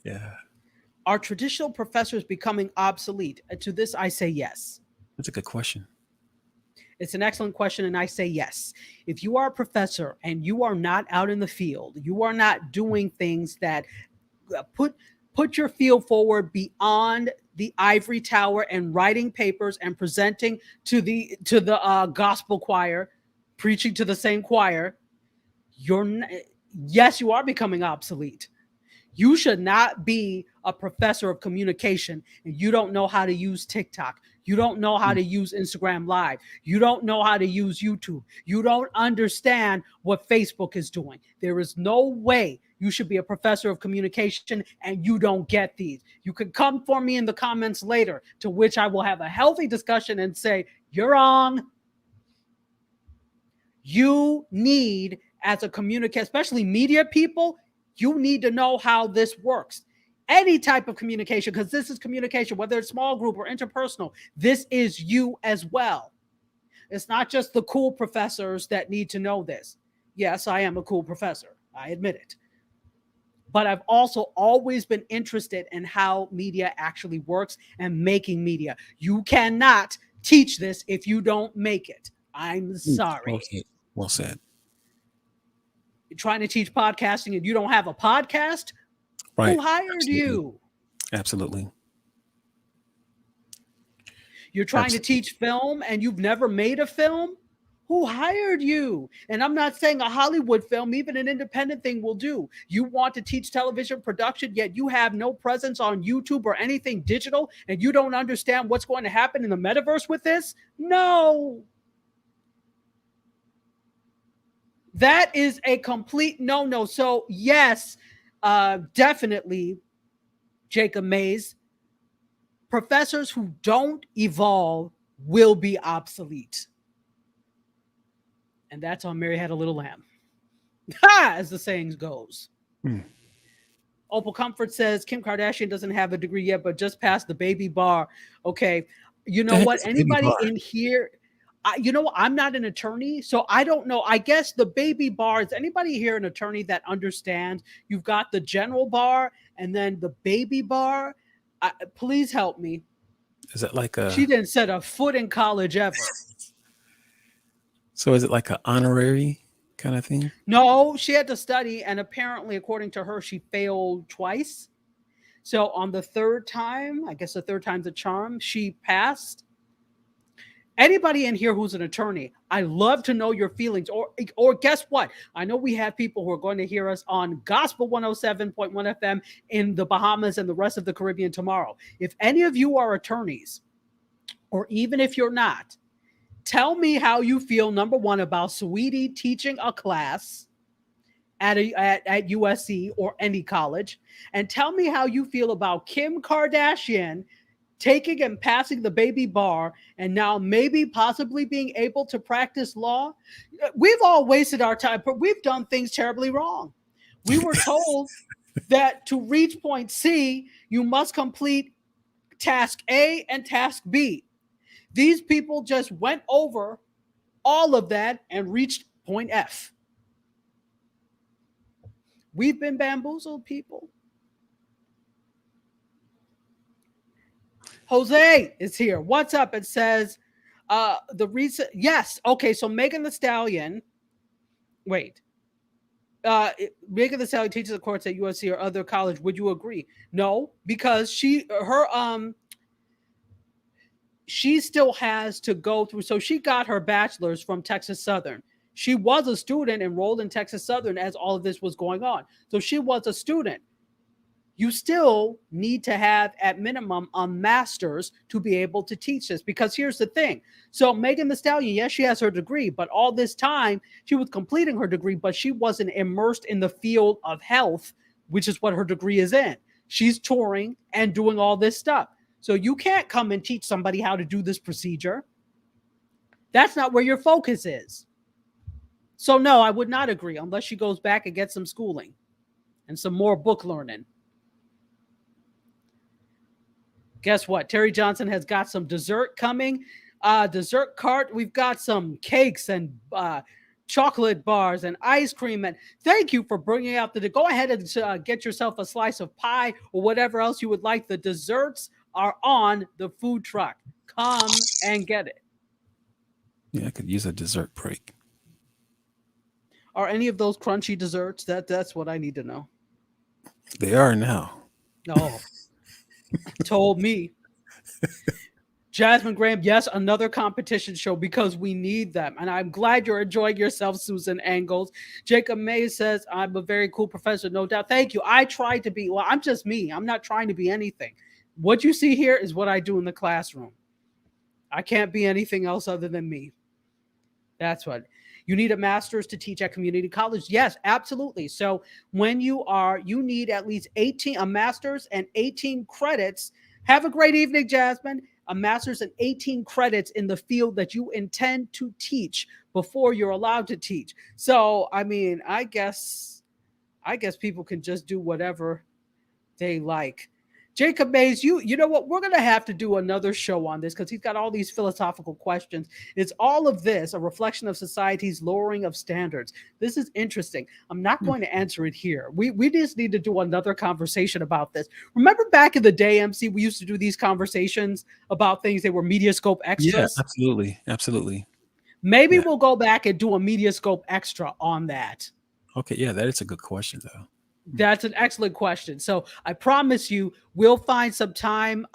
Yeah, Are traditional professors becoming obsolete? To this, I say yes. that's a good question. It's an excellent question, and I say yes. If you are a professor and you are not out in the field, you are not doing things that put your field forward beyond the ivory tower and writing papers and presenting to the gospel choir, preaching to the same choir. Yes, you are becoming obsolete. You should not be a professor of communication and you don't know how to use TikTok. You don't know how Hmm. to use Instagram Live. You don't know how to use YouTube. You don't understand what Facebook is doing. There is no way you should be a professor of communication and you don't get these. You can come for me in the comments later, to which I will have a healthy discussion and say, you're wrong. You need, as a communicator, especially media people, you need to know how this works. Any type of communication, because this is communication, whether it's small group or interpersonal, this is you as well. It's not just the cool professors that need to know this. Yes, I am a cool professor. I admit it. But I've also always been interested in how media actually works and making media. You cannot teach this if you don't make it. I'm Hmm. sorry. Okay, well said. You're trying to teach podcasting and you don't have a podcast? Right. Who hired Absolutely. you? Absolutely. You're trying to Absolutely. teach film and you've never made a film? Who hired you? And I'm not saying a Hollywood film, even an independent thing will do. You want to teach television production, yet you have no presence on YouTube or anything digital, and you don't understand what's going to happen in the metaverse with this? No. That is a complete no-no. So, yes, definitely, Jacob Mays, professors who don't evolve will be obsolete. And that's on Mary Had a Little Lamb. Ha! As the saying goes. Hmm. Opal Comfort says Kim Kardashian doesn't have a degree yet, but just passed the baby bar. Okay. You The know heck what? is a baby Anybody bar? in here, you know what? I'm not an attorney, so I don't know. I guess the baby bar, is anybody here an attorney that understands? You've got the general bar and then the baby bar. Please help me. Is it like She a didn't set a foot in college ever. so? Is it like an honorary kind of thing? No, she had to study, and apparently, according to her, she failed twice. So on the third time, I guess the third time's a charm, she passed. Anybody in here who's an attorney, I love to know your feelings. Or guess what? I know we have people who are going to hear us on Gospel 107.1 FM in the Bahamas and the rest of the Caribbean tomorrow. If any of you are attorneys, or even if you're not, Tell me how you feel, number one, about Sweetie teaching a class at USC or any college, and tell me how you feel about Kim Kardashian taking and passing the baby bar and now maybe possibly being able to practice law. We've all wasted our time, but we've done things terribly wrong. We were told that to reach point C, you must complete task A and task B. These people just went over all of that and reached point F. We've been bamboozled, people. Jose is here. What's up? It says the reason. Yes. Okay. So Megan Thee Stallion. Wait. Megan Thee Stallion teaches the course at USC or other college. Would you agree? No, because she still has to go through. So she got her bachelor's from Texas Southern. She was a student enrolled in Texas Southern as all of this was going on. So she was a student. You still need to have at minimum a master's to be able to teach this, because here's the thing. So Megan Thee Stallion, yes, she has her degree, but all this time she was completing her degree, but she wasn't immersed in the field of health, which is what her degree is in. She's touring and doing all this stuff. So you can't come and teach somebody how to do this procedure. That's not where your focus is. So no, I would not agree unless she goes back and gets some schooling and some more book learning. Guess what? Terry Johnson has got some dessert coming. Dessert cart. We've got some cakes and chocolate bars and ice cream. And thank you for bringing out the. Go ahead and get yourself a slice of pie or whatever else you would like. The desserts are on the food truck. Come and get it. Yeah, I could use a dessert break. Are any of those crunchy desserts? That's what I need to know. They are now. No. Told me. Jasmine Graham, yes, another competition show because we need them. And I'm glad you're enjoying yourself, Susan Angles. Jacob Mays says, I'm a very cool professor, no doubt. Thank you. I try to be, well, I'm just me. I'm not trying to be anything. What you see here is what I do in the classroom. I can't be anything else other than me. That's what. You need a master's to teach at community college. Yes, absolutely. So when you need at least a master's and 18 credits. Have a great evening, Jasmine. A master's and 18 credits in the field that you intend to teach before you're allowed to teach. So, I mean, I guess people can just do whatever they like. Jacob Mays, you know what? We're going to have to do another show on this because he's got all these philosophical questions. It's all of this, a reflection of society's lowering of standards. This is interesting. I'm not going to answer it here. We just need to do another conversation about this. Remember back in the day, MC, we used to do these conversations about things that were MediaScope extras? Yeah, absolutely. Absolutely. Maybe we'll go back and do a MediaScope extra on that. Okay, yeah, that is a good question, though. That's an excellent question. So I promise you, we'll find some time,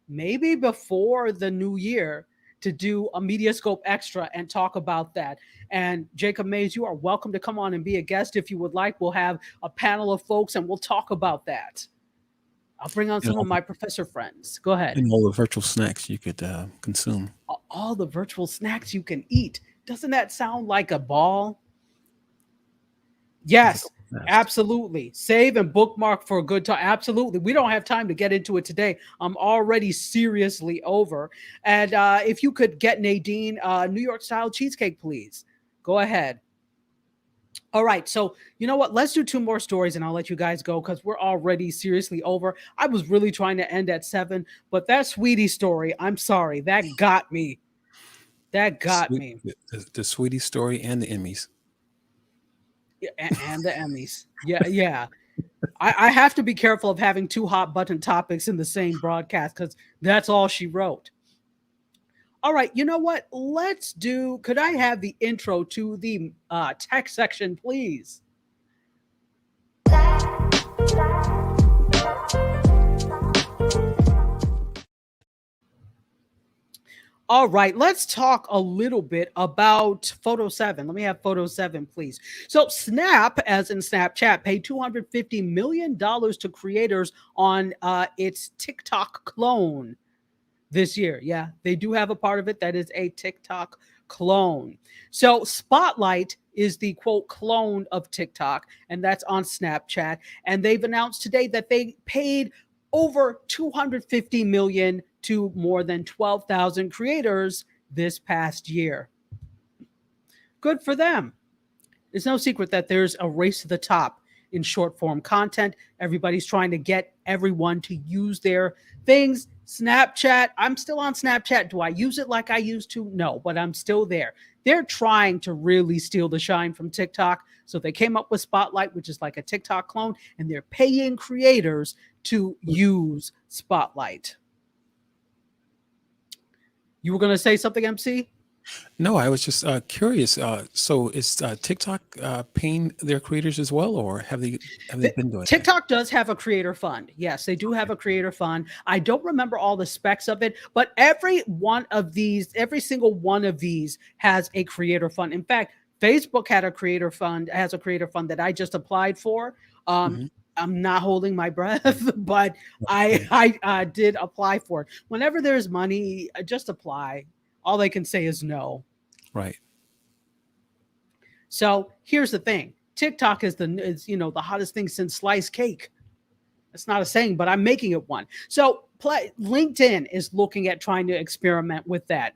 maybe before the new year, to do a MediaScope extra and talk about that. And Jacob Mays, you are welcome to come on and be a guest if you would like. We'll have a panel of folks and we'll talk about that. I'll bring on some of my professor friends. Go ahead. And all the virtual snacks you could consume. All the virtual snacks you can eat. Doesn't that sound like a ball? Yes. Absolutely. Save and bookmark for a good time. Absolutely. We don't have time to get into it today. I'm already seriously over. And if you could get Nadine New York style cheesecake, please. Go ahead. All right. So you know what? Let's do 2 more stories and I'll let you guys go because we're already seriously over. I was really trying to end at 7, but that Sweetie story, I'm sorry. That got me. That got me. The Sweetie story and the Emmys. And the Emmys. Yeah. I have to be careful of having 2 hot button topics in the same broadcast because that's all she wrote. All right, you know what? Could I have the intro to the tech section, please? All right, let's talk a little bit about Photo 7. Let me have Photo 7, please. So Snap, as in Snapchat, paid $250 million to creators on its TikTok clone. this year. Yeah, they do have a part of it that is a TikTok clone. So Spotlight is the quote clone of TikTok, and that's on Snapchat. And they've announced today that they paid over 250 million to more than 12,000 creators this past year. Good for them. It's no secret that there's a race to the top in short form content. Everybody's trying to get everyone to use their things. Snapchat, I'm still on Snapchat. Do I use it like I used to? No, but I'm still there. They're trying to really steal the shine from TikTok. So they came up with Spotlight, which is like a TikTok clone, and they're paying creators to use Spotlight. You were going to say something, MC? No, I was just curious. So is TikTok paying their creators as well, or have they been doing that? TikTok does have a creator fund. Yes, they do have a creator fund. I don't remember all the specs of it, but every single one of these has a creator fund. In fact, Facebook has a creator fund that I just applied for. Mhm. I'm not holding my breath, but I did apply for it. Whenever there's money, just apply. All they can say is no. Right. So here's the thing: TikTok is the hottest thing since sliced cake. That's not a saying, but I'm making it one. So LinkedIn is looking at trying to experiment with that.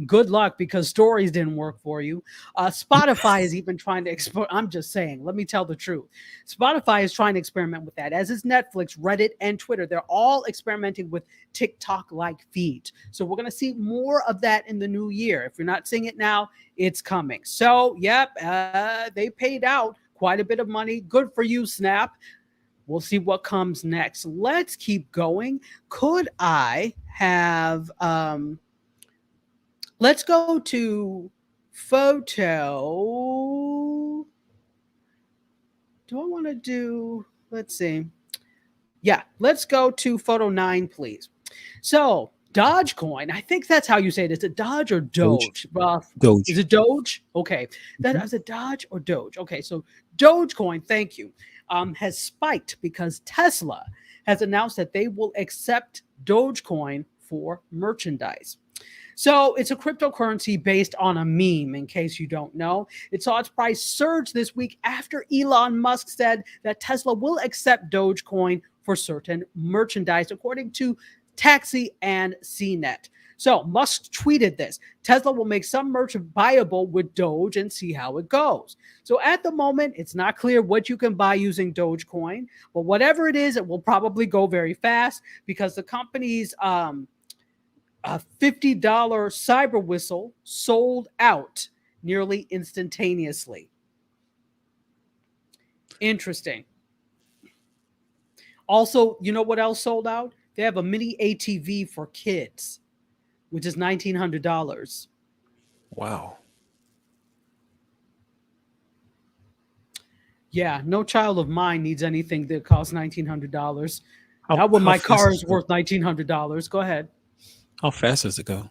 Good luck, because stories didn't work for you. Spotify is even trying to explore. I'm just saying, let me tell the truth. Spotify is trying to experiment with that, as is Netflix, Reddit, and Twitter. They're all experimenting with TikTok-like feeds. So we're going to see more of that in the new year. If you're not seeing it now, it's coming. So, yep, they paid out quite a bit of money. Good for you, Snap. We'll see what comes next. Let's keep going. Could I have... let's go to photo. Do I want to do, let's see. Yeah, let's go to photo 9, please. So Dogecoin, I think that's how you say it. Is it Doge or Doge? Doge. Is it Doge? Okay. Is it Doge or Doge? Okay, so Dogecoin, thank you, has spiked because Tesla has announced that they will accept Dogecoin for merchandise. So it's a cryptocurrency based on a meme, in case you don't know. It saw its price surge this week after Elon Musk said that Tesla will accept Dogecoin for certain merchandise, according to Taxi and CNET. So Musk tweeted this: Tesla will make some merch buyable with Doge and see how it goes. So at the moment, it's not clear what you can buy using Dogecoin, but whatever it is, it will probably go very fast, because the company's a $50 cyber whistle sold out nearly instantaneously. Interesting. Also, you know what else sold out? They have a mini ATV for kids, which is $1,900. Wow. Yeah, no child of mine needs anything that costs $1,900. How- Not when how my fast car is is it? worth $1,900. Go ahead. How fast does it go?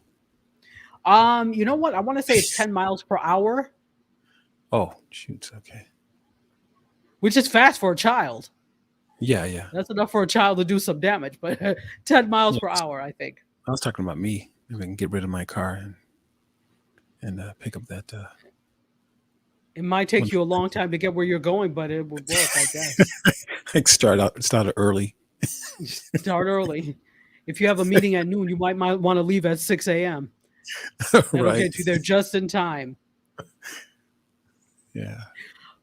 You know what? I want to say it's 10 miles per hour, Oh, shoot. Okay. which is fast for a child. Yeah. That's enough for a child to do some damage, but 10 miles Yeah, per hour, I think. I was talking about me. If I can get rid of my car and pick up that. It might take you a long time to get where you're going, but it will work, I guess. Like start early. Start early. If you have a meeting at noon, you might want to leave at 6 a.m. That'll Right. get you there just in time. Yeah.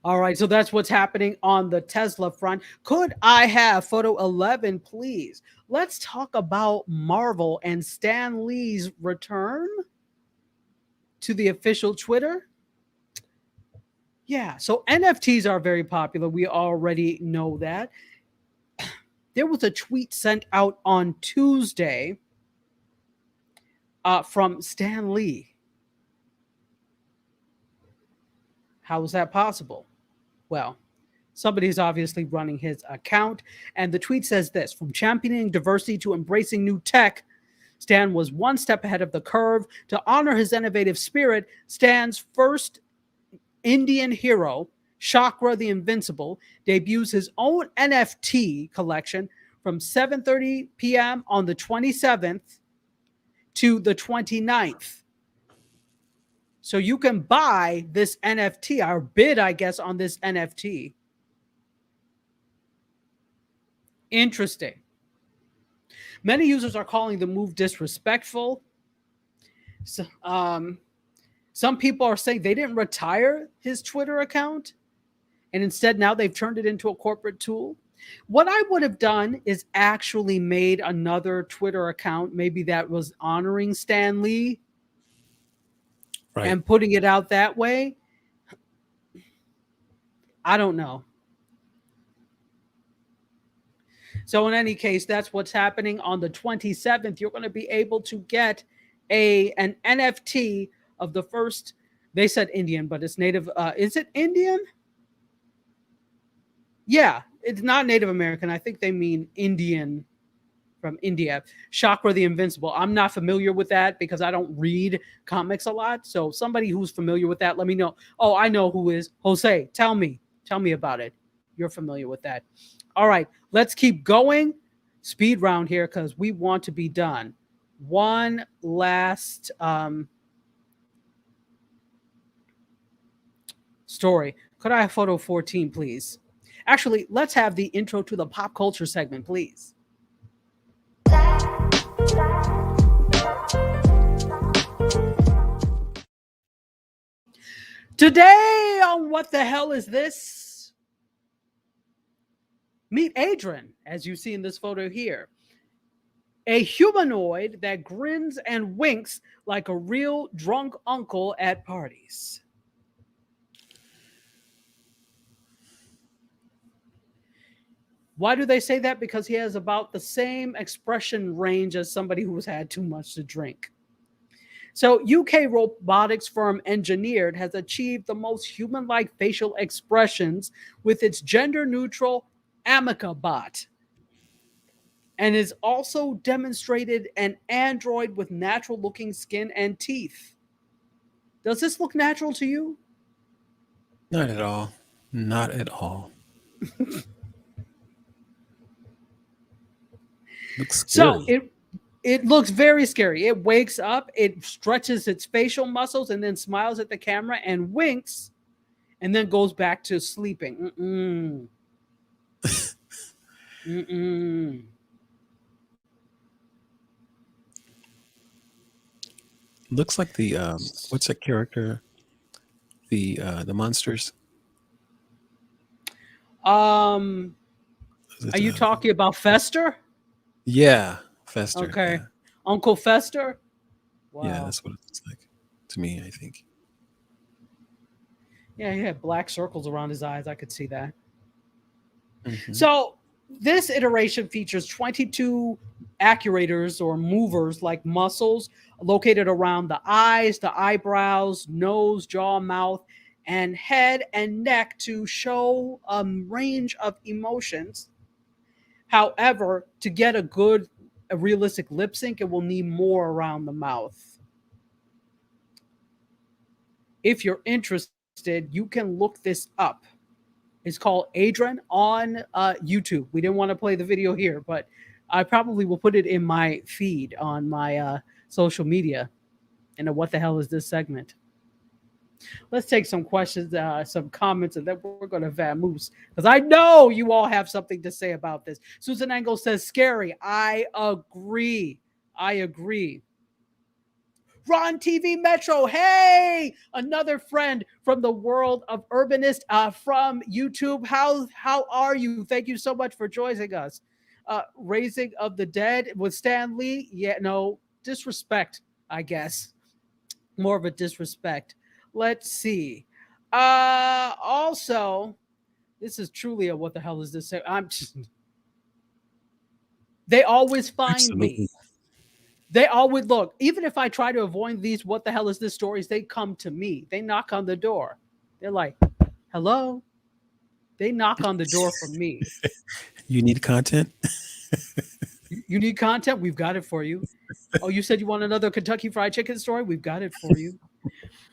All right, so that's what's happening on the Tesla front. Could I have photo 11, please? Let's talk about Marvel and Stan Lee's return to the official Twitter. Yeah, so NFTs are very popular. We already know that. There was a tweet sent out on Tuesday from Stan Lee. How is that possible? Well, somebody's obviously running his account, and the tweet says this: from championing diversity to embracing new tech, Stan was one step ahead of the curve. To honor his innovative spirit, Stan's first Indian hero, Chakra the Invincible, debuts his own NFT collection from 7:30 p.m. on the 27th to the 29th. So you can buy this NFT, or bid, I guess, on this NFT. Interesting. Many users are calling the move disrespectful. So, some people are saying they didn't retire his Twitter account, and instead now they've turned it into a corporate tool. What I would have done is actually made another Twitter account, maybe that was honoring Stan Lee, Right. and putting it out that way. I don't know. So in any case, that's what's happening on the 27th. You're going to be able to get an NFT of the first, they said Indian, but it's Native. Is it Indian? Yeah, it's not Native American. I think they mean Indian from India. Chakra the Invincible. I'm not familiar with that because I don't read comics a lot. So somebody who's familiar with that, let me know. Oh, I know who is. Jose, tell me about it. You're familiar with that. All right, let's keep going. Speed round here because we want to be done. One last story. Could I have photo 14, please? Actually, let's have the intro to the pop culture segment, please. Today on What the Hell Is This? Meet Adrian, as you see in this photo here. A humanoid that grins and winks like a real drunk uncle at parties. Why do they say that? Because he has about the same expression range as somebody who's had too much to drink. So UK robotics firm Engineered has achieved the most human-like facial expressions with its gender-neutral Amica bot, and is also demonstrated an android with natural-looking skin and teeth. Does this look natural to you? Not at all. Not at all. Looks scary. So it looks very scary. It wakes up, it stretches its facial muscles, and then smiles at the camera and winks, and then goes back to sleeping. Looks like the what's that character? The monsters. Are you talking about Fester? Yeah, Fester. Okay. Yeah. Uncle Fester? Wow. Yeah, that's what it looks like to me, I think. Yeah, he had black circles around his eyes. I could see that. Mm-hmm. So this iteration features 22 actuators or movers like muscles located around the eyes, the eyebrows, nose, jaw, mouth, and head and neck to show a range of emotions. However, to get a realistic lip sync, it will need more around the mouth. If you're interested, you can look this up. It's called Adrian on YouTube. We didn't want to play the video here, but I probably will put it in my feed on my social media in a What the Hell Is This segment. Let's take some questions, some comments, and then we're going to vamoose because I know you all have something to say about this. Susan Engel says, scary. I agree. Ron TV Metro, hey, another friend from the world of Urbanist from YouTube. How are you? Thank you so much for joining us. Raising of the Dead with Stan Lee. Yeah, no, disrespect, I guess. More of a disrespect. Let's see. Also, this is truly a what the hell is this? They always find me. They always look. Even if I try to avoid these what the hell is this stories, they come to me. They knock on the door. They're like, hello? They knock on the door for me. You need content? You need content? We've got it for you. Oh, you said you want another Kentucky Fried Chicken story? We've got it for you.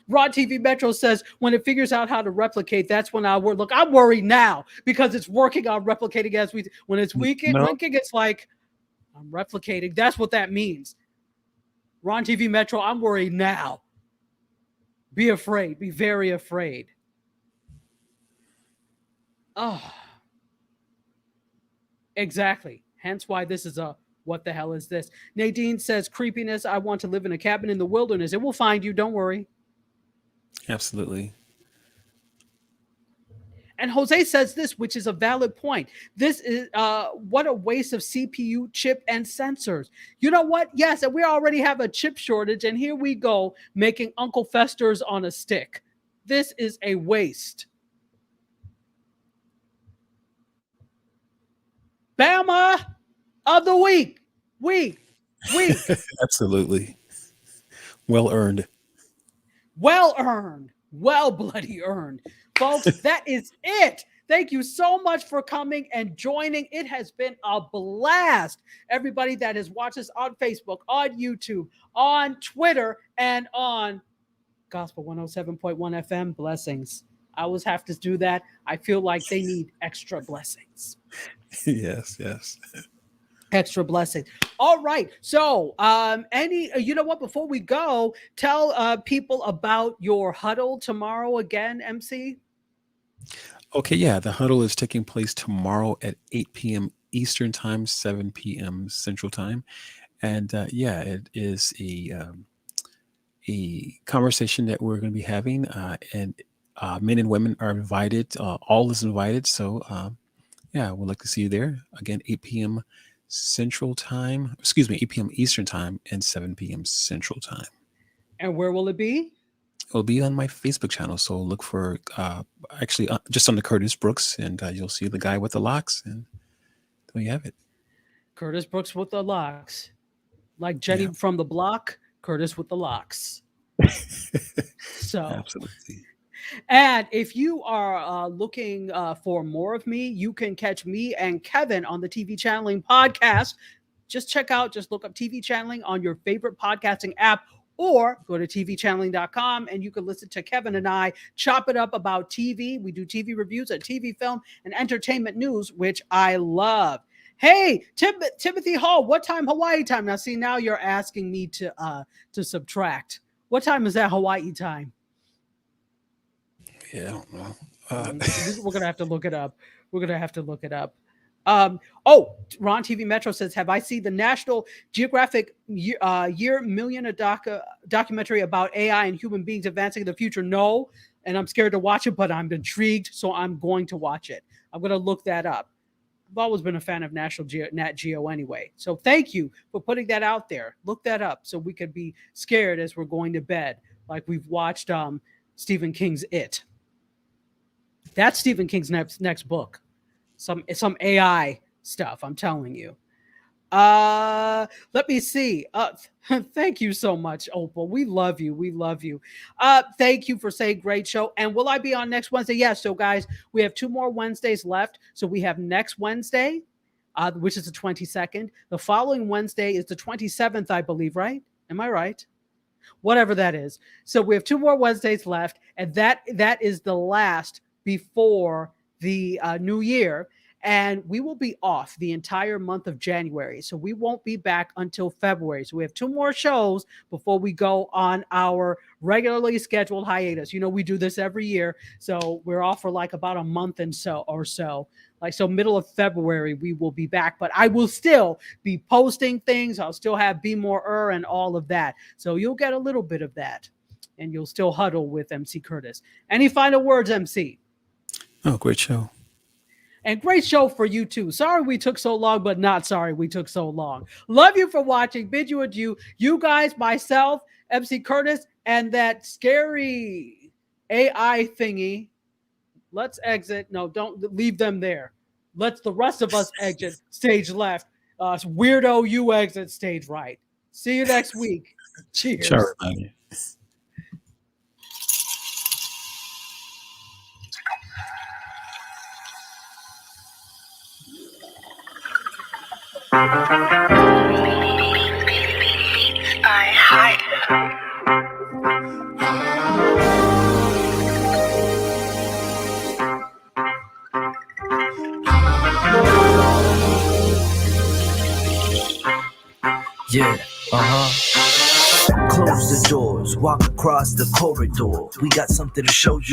Rod TV Metro says, when it figures out how to replicate, that's when I worry. Look, I'm worried now because it's working on replicating as we. When it's winking, it's like, I'm replicating. That's what that means. Ron TV Metro, I'm worried now. Be afraid. Be very afraid. Oh, exactly. Hence why this is a what the hell is this? Nadine says, creepiness. I want to live in a cabin in the wilderness. It will find you. Don't worry. Absolutely. And Jose says this, which is a valid point. This is what a waste of CPU, chip, and sensors. You know what? Yes, and we already have a chip shortage, and here we go making Uncle Fester's on a stick. This is a waste. Bama of the week. Week. Absolutely. Well earned. Well earned. Well bloody earned. Folks, that is it. Thank you so much for coming and joining. It has been a blast. Everybody that has watched us on Facebook, on YouTube, on Twitter, and on Gospel 107.1 FM. Blessings. I always have to do that. I feel like they need extra blessings. Yes. Extra blessings. All right. So, you know what? Before we go, tell people about your huddle tomorrow again, MC. Okay, yeah, the huddle is taking place tomorrow at 8 p.m. Eastern Time, 7 p.m. Central Time. And it is a conversation that we're going to be having, and men and women are invited. All is invited. So, we'd like to see you there. Again, 8 p.m. Central Time, 8 p.m. Eastern Time and 7 p.m. Central Time. And where will it be? It'll be on my Facebook channel. So look for, just under Curtis Brooks, and you'll see the guy with the locks, and there you have it. Curtis Brooks with the locks. Like Jenny from the block, Curtis with the locks. So absolutely. And if you are looking for more of me, you can catch me and Kevin on the TV Channeling podcast. Just look up TV Channeling on your favorite podcasting app, or go to tvchanneling.com and you can listen to Kevin and I chop it up about TV. We do TV reviews and TV, film, and entertainment news, which I love. Hey, Timothy Hall, what time Hawaii time? Now you're asking me to subtract. What time is that Hawaii time? Yeah, I don't know. We're going to have to look it up. Ron TV Metro says, have I seen the National Geographic Year Million documentary about AI and human beings advancing in the future? No, and I'm scared to watch it, but I'm intrigued, so I'm going to watch it. I'm going to look that up. I've always been a fan of Nat Geo anyway. So thank you for putting that out there. Look that up so we could be scared as we're going to bed, like we've watched Stephen King's It. That's Stephen King's next book. Some AI stuff, I'm telling you. Let me see. Thank you so much, Opal. We love you. Thank you for saying great show. And will I be on next Wednesday? Yes. So guys, we have 2 more Wednesdays left. So we have next Wednesday, which is the 22nd. The following Wednesday is the 27th, I believe, right? Am I right? Whatever that is. So we have 2 more Wednesdays left, and that is the last before the new year. And we will be off the entire month of January. So we won't be back until February. So we have 2 more shows before we go on our regularly scheduled hiatus. You know, we do this every year. So we're off for like about a month or so. So middle of February, we will be back. But I will still be posting things. I'll still have Be More and all of that. So you'll get a little bit of that. And you'll still huddle with MC Curtis. Any final words, MC? Oh, great show. And great show for you too. Sorry we took so long, but not sorry we took so long. Love you for watching. Bid you adieu. You guys, myself, MC Curtis, and that scary AI thingy. Let's exit. No, don't leave them there. Let's the rest of us exit stage left. Weirdo, you exit stage right. See you next week. Cheers. Sure. I hide. Yeah, Close the doors, walk across the corridor. We got something to show you.